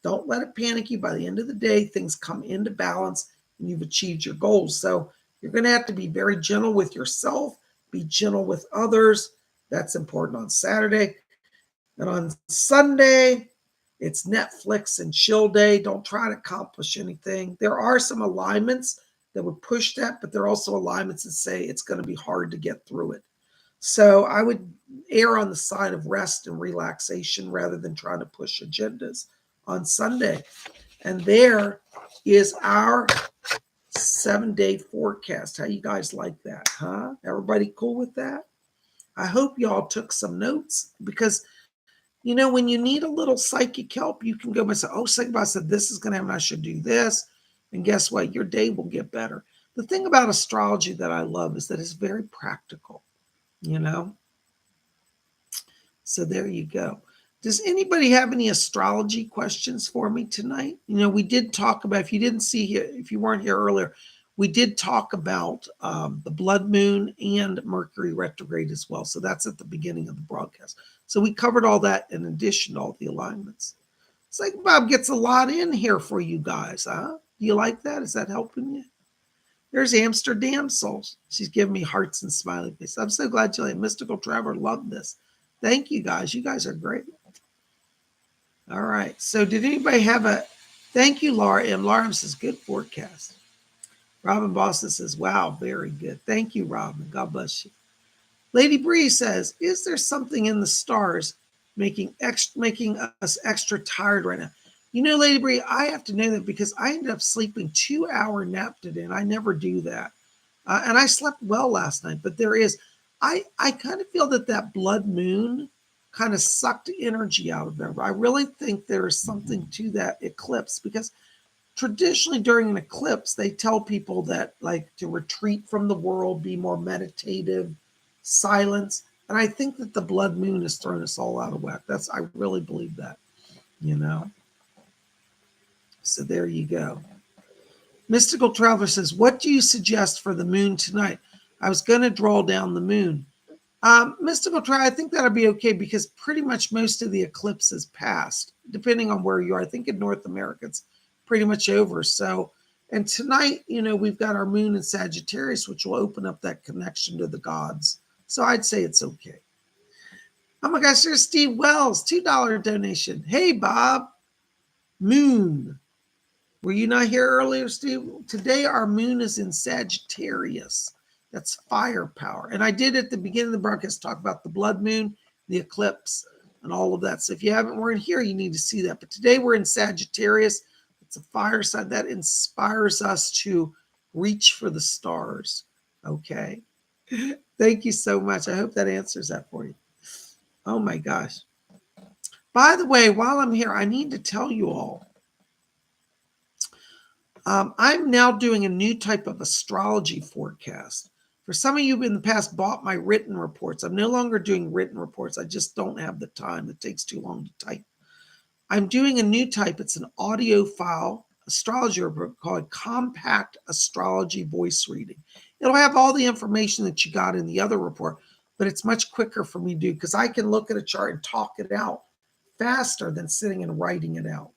Don't let it panic you. By the end of the day, things come into balance and you've achieved your goals. So you're going to have to be very gentle with yourself, be gentle with others. That's important on Saturday. And on Sunday, it's Netflix and chill day. Don't try to accomplish anything. There are some alignments that would push that, but there are also alignments that say it's going to be hard to get through it. So I would err on the side of rest and relaxation rather than trying to push agendas on Sunday. And there is our 7-day forecast. How you guys like that, huh? Everybody cool with that? I hope y'all took some notes because, you know, when you need a little psychic help, you can go and say, oh, PsychicBob said this is going to happen. I should do this. And guess what? Your day will get better. The thing about astrology that I love is that it's very practical, you know? So there you go. Does anybody have any astrology questions for me tonight? You know, we did talk about, if you didn't see here, if you weren't here earlier, we did talk about the blood moon and Mercury retrograde as well. So that's at the beginning of the broadcast. So we covered all that in addition to all the alignments. It's like Bob gets a lot in here for you guys, huh? Do you like that? Is that helping you? There's Amsterdam Souls. She's giving me hearts and smiley faces. I'm so glad you like Mystical Traveler. Love this. Thank you guys. You guys are great. All right. So did anybody have a thank you, Laura M. Laura M says good forecast. Robin Boston says, wow, very good. Thank you, Robin. God bless you. Lady Bree says, is there something in the stars making us extra tired right now? You know, Lady Bree, I have to know that because I ended up sleeping 2-hour nap today, and I never do that. And I slept well last night, but there is, I kind of feel that blood moon kind of sucked energy out of them. I really think there is something to that eclipse because traditionally during an eclipse, they tell people that like to retreat from the world, be more meditative, silence. And I think that the blood moon has thrown us all out of whack. I really believe that, you know. So there you go. Mystical Traveler says, what do you suggest for the moon tonight? I was going to draw down the moon. Mystical Traveler, I think that'll be okay because pretty much most of the eclipse is passed, depending on where you are. I think in North America, it's pretty much over. So, and tonight, you know, we've got our moon in Sagittarius, which will open up that connection to the gods. So I'd say it's okay. Oh my gosh, there's Steve Wells, $2 donation. Hey, Bob. Moon. Were you not here earlier, Steve? Today, our moon is in Sagittarius. That's firepower. And I did at the beginning of the broadcast talk about the blood moon, the eclipse, and all of that. So if you weren't here, you need to see that. But today we're in Sagittarius. It's a fire sign that inspires us to reach for the stars. Okay. Thank you so much. I hope that answers that for you. Oh my gosh. By the way, while I'm here, I need to tell you all, I'm now doing a new type of astrology forecast. For some of you in the past bought my written reports. I'm no longer doing written reports. I just don't have the time. It takes too long to type. I'm doing a new type. It's an audio file astrology report called Compact Astrology Voice Reading. It'll have all the information that you got in the other report, but it's much quicker for me to do because I can look at a chart and talk it out faster than sitting and writing it out.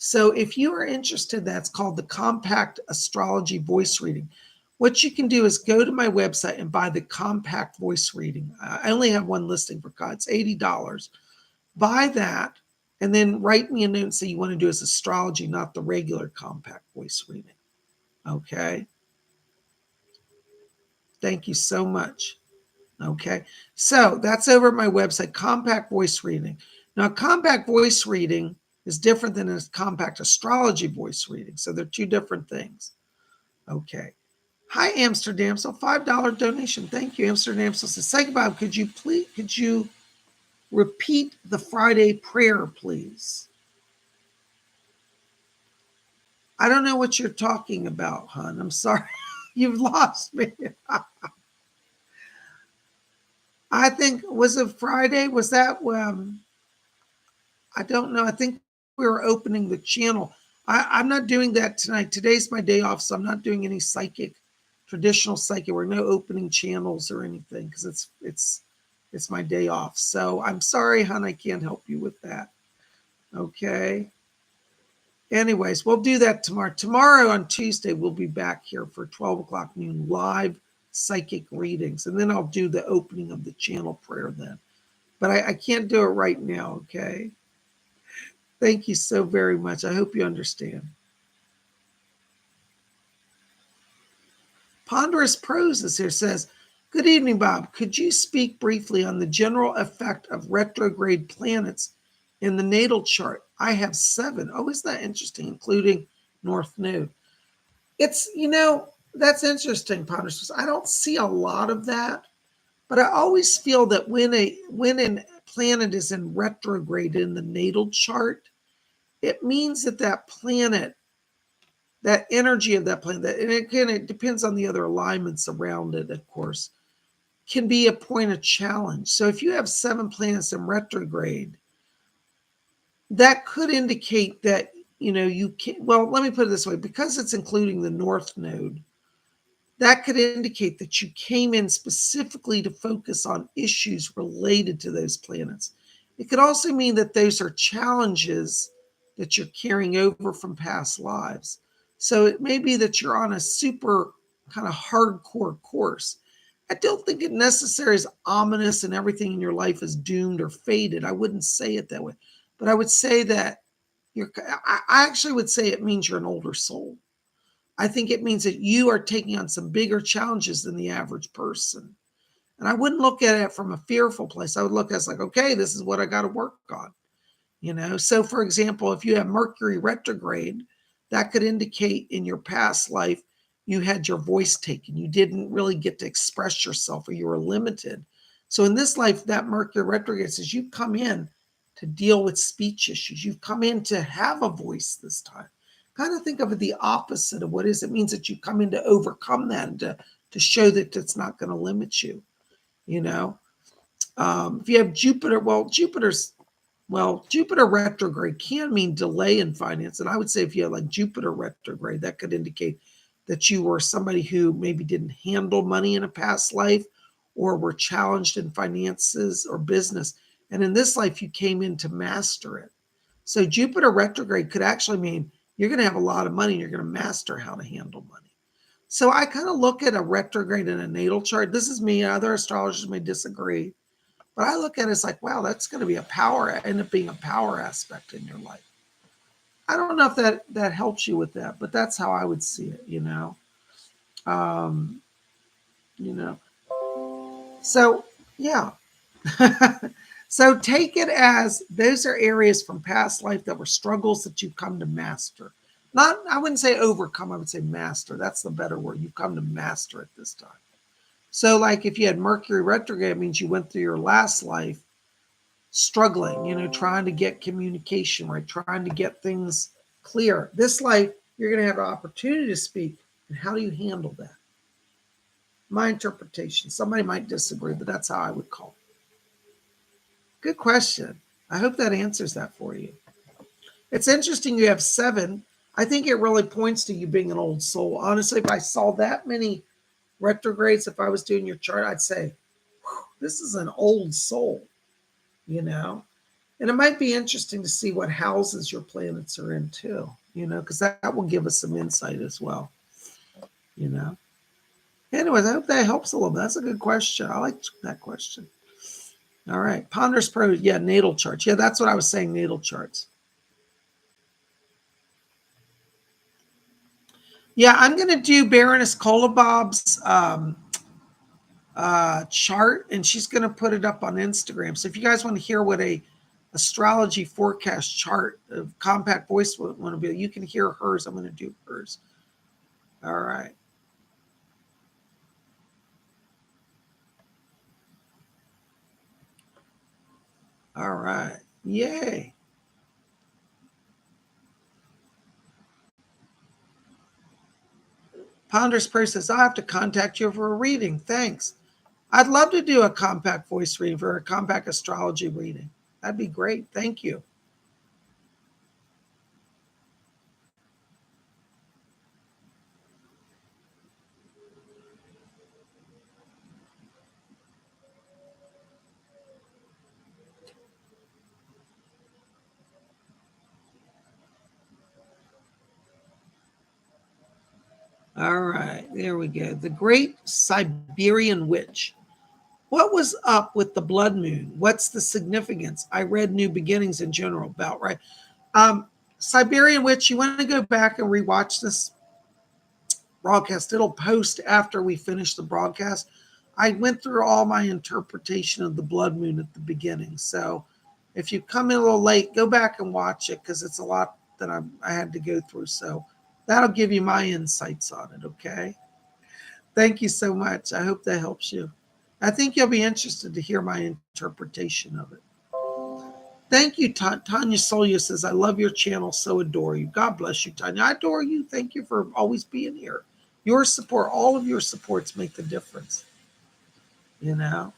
So if you are interested, that's called the Compact Astrology Voice Reading. What you can do is go to my website and buy the Compact Voice Reading. I only have one listing for God. It's $80. Buy that and then write me a note and say you want to do as astrology, not the regular Compact Voice Reading. Okay? Thank you so much. Okay? So that's over at my website, Compact Voice Reading. Now, Compact Voice Reading is different than a compact astrology voice reading. So they're two different things. Okay. Hi, Amsterdam. So $5 donation. Thank you, Amsterdam. So PsychicBob, could you repeat the Friday prayer, please? I don't know what you're talking about, hon. I'm sorry. You've lost me. I think, was it Friday? Was that, I don't know. I think we were opening the channel. I'm not doing that tonight. Today's my day off, so I'm not doing any traditional psychic. We're no opening channels or anything because it's my day off. So I'm sorry, hon, I can't help you with that. Okay. Anyways, we'll do that tomorrow. Tomorrow on Tuesday, we'll be back here for 12 o'clock noon live psychic readings. And then I'll do the opening of the channel prayer then. But I can't do it right now, okay? Thank you so very much. I hope you understand. Ponderous Prose is here, says, good evening, Bob. Could you speak briefly on the general effect of retrograde planets in the natal chart? I have 7. Oh, isn't that interesting, including North Node? It's, that's interesting, Ponderous. I don't see a lot of that, but I always feel that when a planet is in retrograde in the natal chart, it means that planet, that energy of that planet, and again, it depends on the other alignments around it, of course, can be a point of challenge. So if you have 7 planets in retrograde, that could indicate that, you can't, well, let me put it this way, because it's including the North Node, that could indicate that you came in specifically to focus on issues related to those planets. It could also mean that those are challenges that you're carrying over from past lives. So it may be that you're on a super kind of hardcore course. I don't think it necessarily is ominous and everything in your life is doomed or fated. I wouldn't say it that way. But I would say that I actually would say it means you're an older soul. I think it means that you are taking on some bigger challenges than the average person. And I wouldn't look at it from a fearful place. I would look at it like, okay, this is what I got to work on. So for example, if you have Mercury retrograde, that could indicate in your past life, you had your voice taken. You didn't really get to express yourself or you were limited. So in this life, that Mercury retrograde says you've come in to deal with speech issues. You've come in to have a voice this time. Kind of think of it the opposite of what it is. It means that you come in to overcome that and to show that it's not going to limit you. If you have Jupiter, Jupiter retrograde can mean delay in finance. And I would say if you have like Jupiter retrograde, that could indicate that you were somebody who maybe didn't handle money in a past life or were challenged in finances or business. And in this life, you came in to master it. So Jupiter retrograde could actually mean you're going to have a lot of money and you're going to master how to handle money. So I kind of look at a retrograde in a natal chart. This is me. Other astrologers may disagree. But I look at it as like, wow, that's going to be end up being a power aspect in your life. I don't know if that helps you with that, but that's how I would see it, So, yeah. So take it as those are areas from past life that were struggles that you've come to master. I wouldn't say overcome, I would say master. That's the better word. You've come to master it this time. So like if you had Mercury retrograde, it means you went through your last life struggling, trying to get communication right, trying to get things clear. This life, you're going to have an opportunity to speak. And how do you handle that? My interpretation. Somebody might disagree, but that's how I would call it. Good question. I hope that answers that for you. It's interesting you have 7. I think it really points to you being an old soul. Honestly, if I saw that many retrogrades, if I was doing your chart, I'd say, this is an old soul, And it might be interesting to see what houses your planets are in too, because that will give us some insight as well, Anyways, I hope that helps a little bit. That's a good question. I like that question. All right. Ponderous Pro. Yeah, natal charts. Yeah, that's what I was saying, natal charts. Yeah, I'm going to do Baroness Kolobob's chart, and she's going to put it up on Instagram. So if you guys want to hear what a astrology forecast chart of compact voice want to be, you can hear hers. I'm going to do hers. All right. All right. Yay. Ponderous Prayer says, I'll have to contact you for a reading. Thanks. I'd love to do a compact voice reading for a compact astrology reading. That'd be great. Thank you. All right, there we go. The Great Siberian Witch. What was up with the blood moon? What's the significance? I read New Beginnings in general, about right. Siberian Witch, you want to go back and rewatch this broadcast. It'll post after we finish the broadcast. I went through all my interpretation of the blood moon at the beginning. So if you come in a little late, go back and watch it because it's a lot that I had to go through. So that'll give you my insights on it, okay? Thank you so much. I hope that helps you. I think you'll be interested to hear my interpretation of it. Thank you, Tanya Solia says, I love your channel, so adore you. God bless you, Tanya. I adore you. Thank you for always being here. Your support, all of your supports make the difference. You know?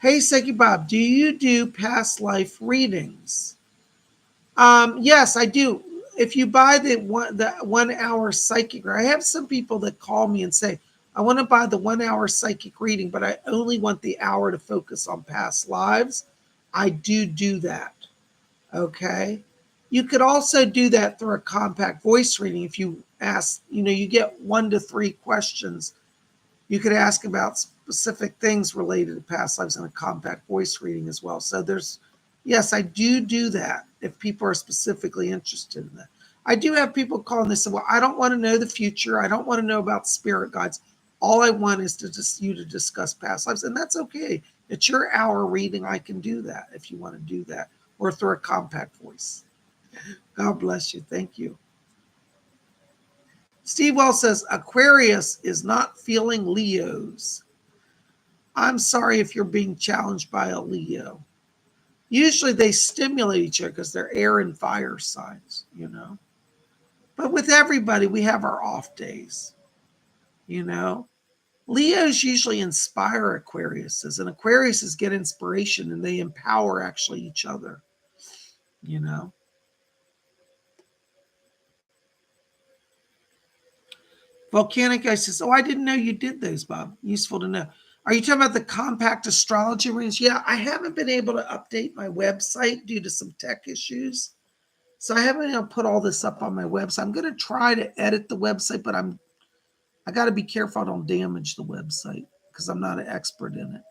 Hey, Psychic Bob, do you do past life readings? Yes, I do. If you buy the 1 hour psychic, I have some people that call me and say, I want to buy the 1 hour psychic reading, but I only want the hour to focus on past lives. I do that. Okay. You could also do that through a compact voice reading. If you ask, you get 1 to 3 questions. You could ask about specific things related to past lives in a compact voice reading as well. So yes, I do that if people are specifically interested in that. I do have people call and they say, well, I don't want to know the future. I don't want to know about spirit guides. All I want is you to discuss past lives. And that's okay. It's your hour reading. I can do that if you want to do that, or through a compact voice. God bless you. Thank you. Steve Wells says, Aquarius is not feeling Leos. I'm sorry if you're being challenged by a Leo. Usually they stimulate each other because they're air and fire signs, But with everybody, we have our off days, Leos usually inspire Aquariuses, and Aquariuses get inspiration and they empower actually each other, Volcanic Ice says, oh, I didn't know you did those, Bob. Useful to know. Are you talking about the compact astrology readings? Yeah, I haven't been able to update my website due to some tech issues. So I haven't been able to put all this up on my website. I'm going to try to edit the website, but I got to be careful I don't damage the website because I'm not an expert in it.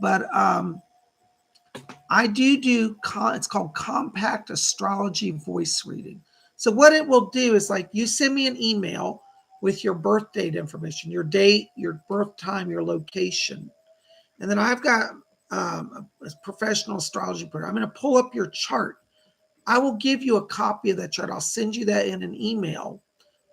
But I do it's called compact astrology voice reading. So what it will do is, like, you send me an email with your birth date information, your date, your birth time, your location. And then I've got a professional astrology program. I'm going to pull up your chart. I will give you a copy of that chart. I'll send you that in an email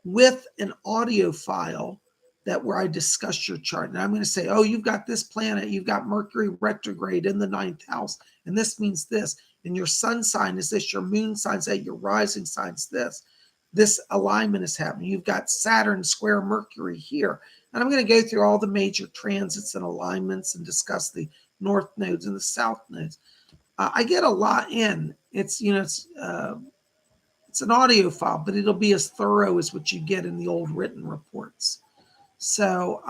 with an audio file where I discuss your chart. And I'm going to say, oh, you've got this planet, you've got Mercury retrograde in the 9th house, and this means this. And your sun sign is this, your moon sign is that, your rising sign is this. This alignment is happening. You've got Saturn square Mercury here. And I'm going to go through all the major transits and alignments and discuss the north nodes and the south nodes. I get a lot in. It's an audio file, but it'll be as thorough as what you get in the old written reports. So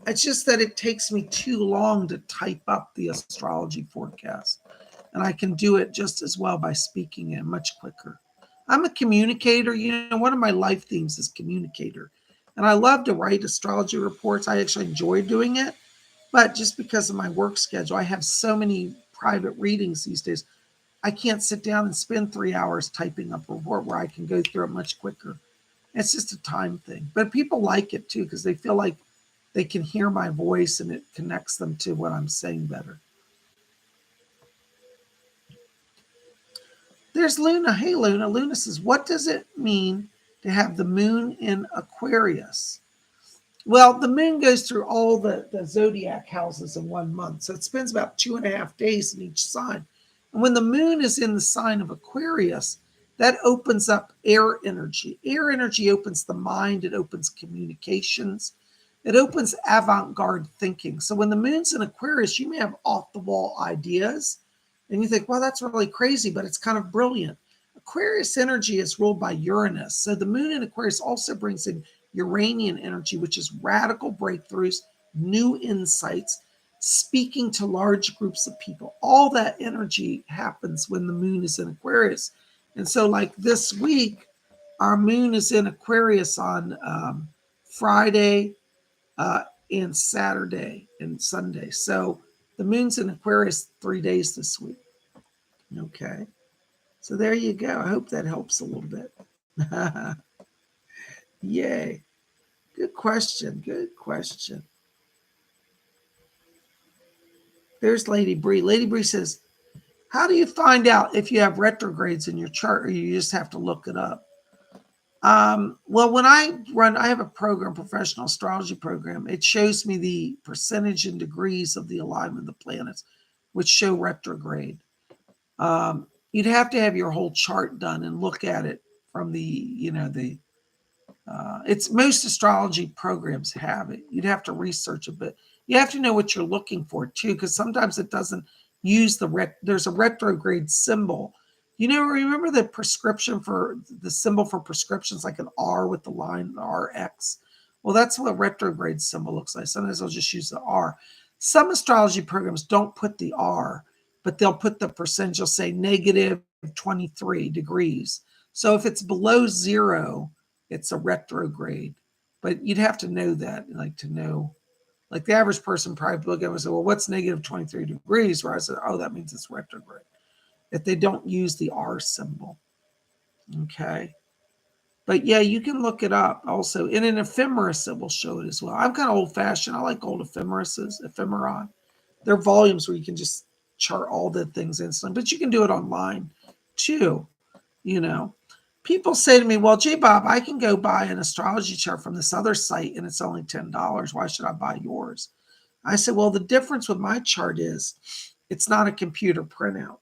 it's just that it takes me too long to type up the astrology forecast. And I can do it just as well by speaking it much quicker. I'm a communicator. One of my life themes is communicator. And I love to write astrology reports. I actually enjoy doing it. But just because of my work schedule, I have so many private readings these days. I can't sit down and spend 3 hours typing up a report where I can go through it much quicker. It's just a time thing. But people like it too because they feel like they can hear my voice and it connects them to what I'm saying better. There's Luna. Hey, Luna. Luna says, what does it mean to have the moon in Aquarius? Well, the moon goes through all the Zodiac houses in 1 month. So it spends about 2.5 days in each sign. And when the moon is in the sign of Aquarius, that opens up air energy. Air energy opens the mind. It opens communications. It opens avant-garde thinking. So when the moon's in Aquarius, you may have off-the-wall ideas. And you think, well, that's really crazy, but it's kind of brilliant. Aquarius energy is ruled by Uranus. So the moon in Aquarius also brings in Uranian energy, which is radical breakthroughs, new insights, speaking to large groups of people. All that energy happens when the moon is in Aquarius. And so like this week, our moon is in Aquarius on Friday and Saturday and Sunday. So the moon's in Aquarius 3 days this week. Okay. So there you go. I hope that helps a little bit. Yay. Good question. Good question. There's Lady Bree. Lady Bree says, how do you find out if you have retrogrades in your chart, or you just have to look it up? Well, when I have a program, professional astrology program. It shows me the percentage and degrees of the alignment of the planets, which show retrograde. You'd have to have your whole chart done and look at it from it's most astrology programs have it. You'd have to research a bit. You have to know what you're looking for too, because sometimes it doesn't use there's a retrograde symbol. Remember the prescription for the symbol for prescriptions, like an R with the line RX? Well, that's what retrograde symbol looks like. Sometimes they'll just use the R. Some astrology programs don't put the R, but they'll put the percentage. They'll say negative 23 degrees. So if it's below 0, it's a retrograde. But you'd have to know that, like the average person probably look at it and say, well, what's negative 23 degrees? Where I said, oh, that means it's retrograde. If they don't use the R symbol. Okay. But yeah, you can look it up also. In an ephemeris, it will show it as well. I'm kind of old fashioned. I like old ephemera. They're volumes where you can just chart all the things instantly, but you can do it online too. People say to me, well, J. Bob, I can go buy an astrology chart from this other site and it's only $10. Why should I buy yours? I said, well, the difference with my chart is it's not a computer printout.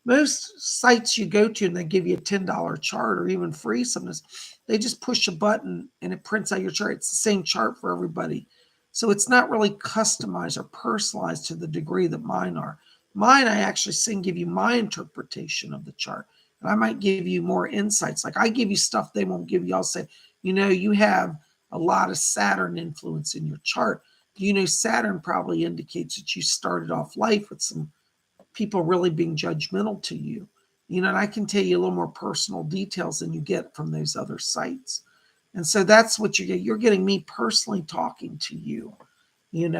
Most sites you go to and they give you a $10 chart or even free sometimes, they just push a button and it prints out your chart. It's the same chart for everybody. So it's not really customized or personalized to the degree that mine are. Mine, I actually give you my interpretation of the chart. And I might give you more insights. Like I give you stuff they won't give you. I'll say, you have a lot of Saturn influence in your chart. Saturn probably indicates that you started off life with some people really being judgmental to you. And I can tell you a little more personal details than you get from those other sites. And so that's what you get. You're getting me personally talking to you, and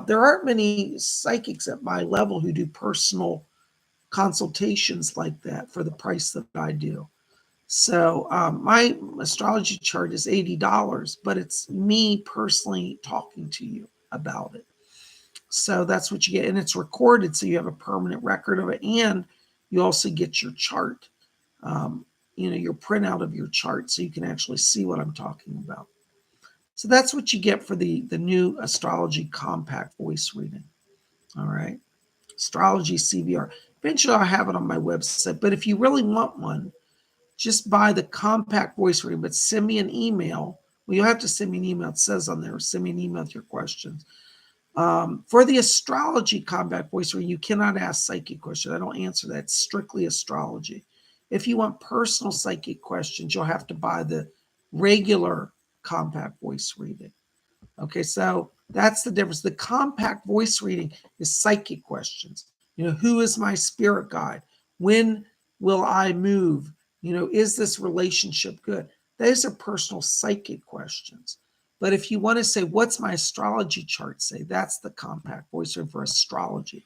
there aren't many psychics at my level who do personal consultations like that for the price that I do. So my astrology chart is $80, but it's me personally talking to you about it. So that's what you get. And it's recorded, so you have a permanent record of it. And you also get your chart, your printout of your chart, so you can actually see what I'm talking about. So that's what you get for the new astrology compact voice reading. All right. Astrology CVR. Eventually I'll have it on my website. But if you really want one, just buy the compact voice reading, but send me an email. Well, you'll have to send me an email. It says on there, send me an email with your questions. For the astrology compact voice reading, you cannot ask psychic questions. I don't answer that. It's strictly astrology. If you want personal psychic questions, you'll have to buy the regular compact voice reading. Okay, so that's the difference. The compact voice reading is psychic questions. Who is my spirit guide? When will I move? Is this relationship good? Those are personal psychic questions. But if you want to say, what's my astrology chart say? That's the compact voice reading for astrology.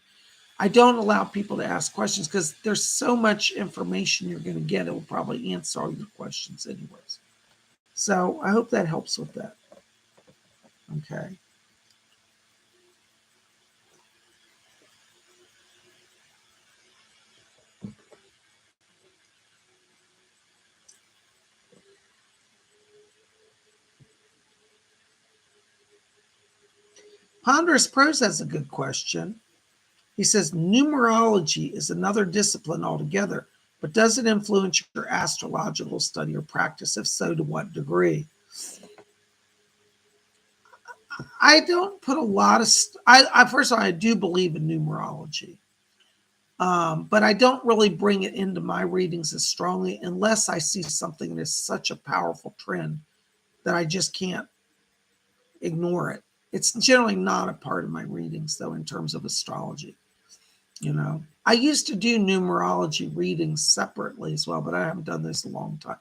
I don't allow people to ask questions because there's so much information you're going to get. It will probably answer all your questions anyways. So I hope that helps with that. Okay. Ponderous Prose has a good question. He says, numerology is another discipline altogether, but does it influence your astrological study or practice? If so, to what degree? I don't put a lot of, first of all, I do believe in numerology, but I don't really bring it into my readings as strongly unless I see something that is such a powerful trend that I just can't ignore it. It's generally not a part of my readings, though, in terms of astrology. I used to do numerology readings separately as well, but I haven't done this in a long time.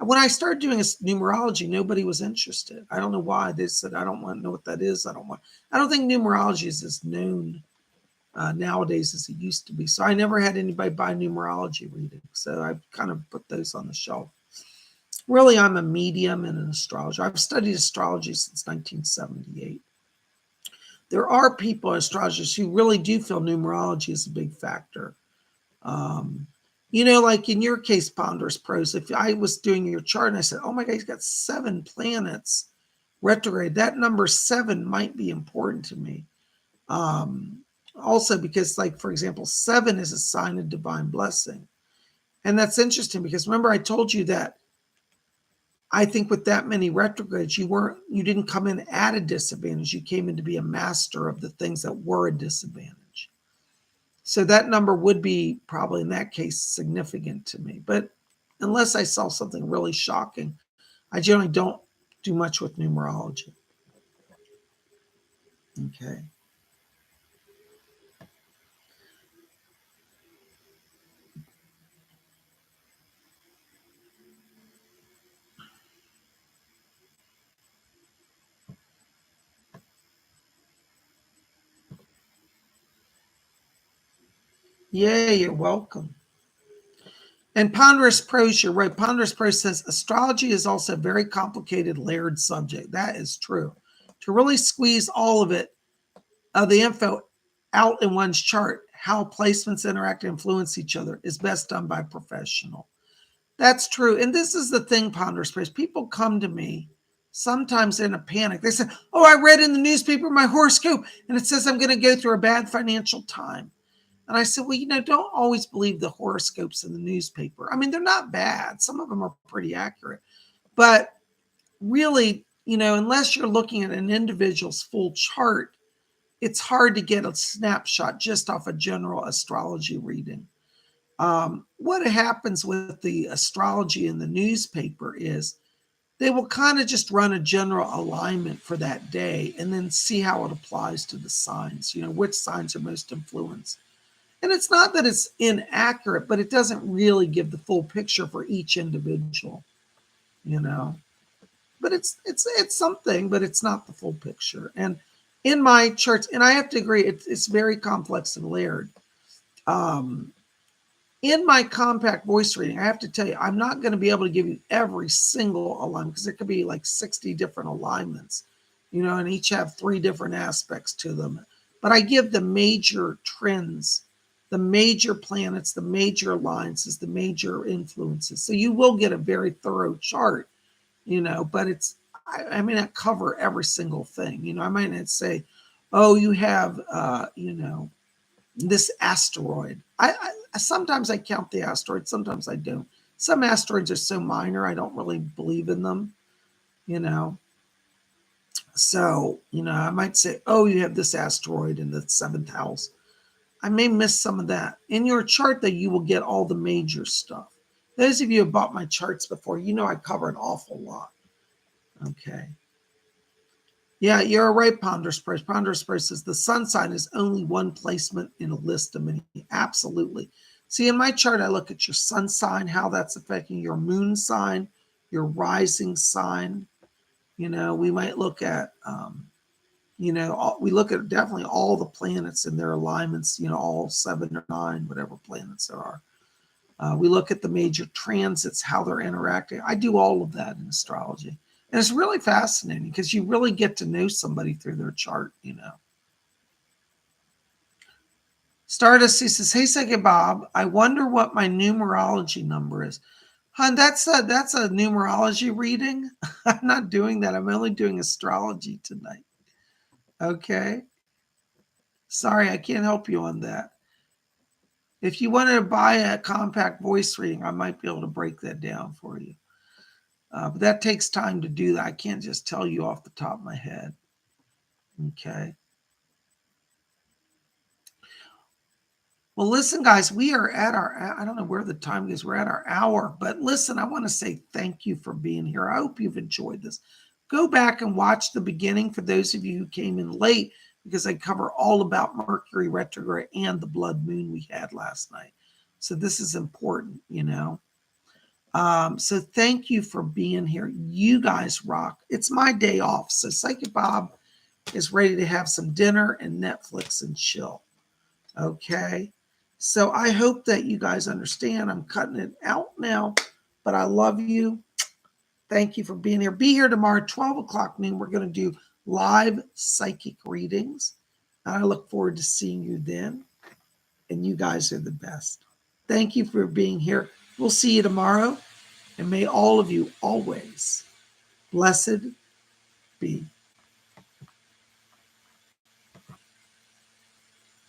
When I started doing numerology, nobody was interested. I don't know why. They said, I don't want to know what that is. I don't think numerology is as known nowadays as it used to be. So I never had anybody buy numerology reading. So I kind of put those on the shelf. Really, I'm a medium and an astrologer. I've studied astrology since 1978. There are people, astrologers, who really do feel numerology is a big factor. Like in your case, Ponderous Pros, if I was doing your chart and I said, oh my God, he's got 7 planets retrograde, that number 7 might be important to me. Also because, like, for example, 7 is a sign of divine blessing. And that's interesting because remember I told you that I think with that many retrogrades, you didn't come in at a disadvantage. You came in to be a master of the things that were a disadvantage. So that number would be probably in that case significant to me. But unless I saw something really shocking, I generally don't do much with numerology. Okay. Yeah, you're welcome. And Ponderous Prose, you're right. Ponderous Prose says astrology is also a very complicated, layered subject. That is true. To really squeeze all of it, the info out in one's chart, how placements interact and influence each other, is best done by a professional. That's true. And this is the thing, Ponderous Prose. People come to me sometimes in a panic. They say, oh, I read in the newspaper my horoscope, and it says I'm going to go through a bad financial time. And I said, well, don't always believe the horoscopes in the newspaper. I mean, they're not bad. Some of them are pretty accurate. But really, unless you're looking at an individual's full chart, it's hard to get a snapshot just off a general astrology reading. What happens with the astrology in the newspaper is they will kind of just run a general alignment for that day and then see how it applies to the signs, which signs are most influenced. And it's not that it's inaccurate, but it doesn't really give the full picture for each individual, But it's something, but it's not the full picture. And in my charts, and I have to agree, it's very complex and layered. In my compact voice reading, I have to tell you, I'm not going to be able to give you every single alignment because it could be like 60 different alignments, and each have 3 different aspects to them. But I give the major trends, the major planets, the major alliances, the major influences. So you will get a very thorough chart, but I may not cover every single thing. I might not say, oh, you have, this asteroid. I sometimes I count the asteroids, sometimes I don't. Some asteroids are so minor, I don't really believe in them, So, I might say, oh, you have this asteroid in the 7th house. I may miss some of that. In your chart, though, you will get all the major stuff. Those of you who have bought my charts before, I cover an awful lot. Okay. Yeah, you're right, Ponderous Prose. Ponderous Prose says the sun sign is only one placement in a list of many. Absolutely. See, in my chart, I look at your sun sign, how that's affecting your moon sign, your rising sign. We might look at, we look at definitely all the planets and their alignments, all 7 or 9, whatever planets there are. We look at the major transits, how they're interacting. I do all of that in astrology. And it's really fascinating because you really get to know somebody through their chart, Stardust says, hey, Psychic Bob, I wonder what my numerology number is. Hon, that's a numerology reading. I'm not doing that. I'm only doing astrology tonight. Okay. Sorry, I can't help you on that. If you wanted to buy a compact voice reading, I might be able to break that down for you. But that takes time to do that. I can't just tell you off the top of my head. Okay. Well, listen, guys, we are at I don't know where the time is. We're at our hour. But listen, I want to say thank you for being here. I hope you've enjoyed this. Go back and watch the beginning for those of you who came in late because I cover all about Mercury retrograde and the blood moon we had last night. So this is important, So thank you for being here. You guys rock. It's my day off. So Psychic Bob is ready to have some dinner and Netflix and chill. Okay. So I hope that you guys understand. I'm cutting it out now, but I love you. Thank you for being here. Be here tomorrow, 12 o'clock noon. We're going to do live psychic readings. I look forward to seeing you then. And you guys are the best. Thank you for being here. We'll see you tomorrow. And may all of you always blessed be.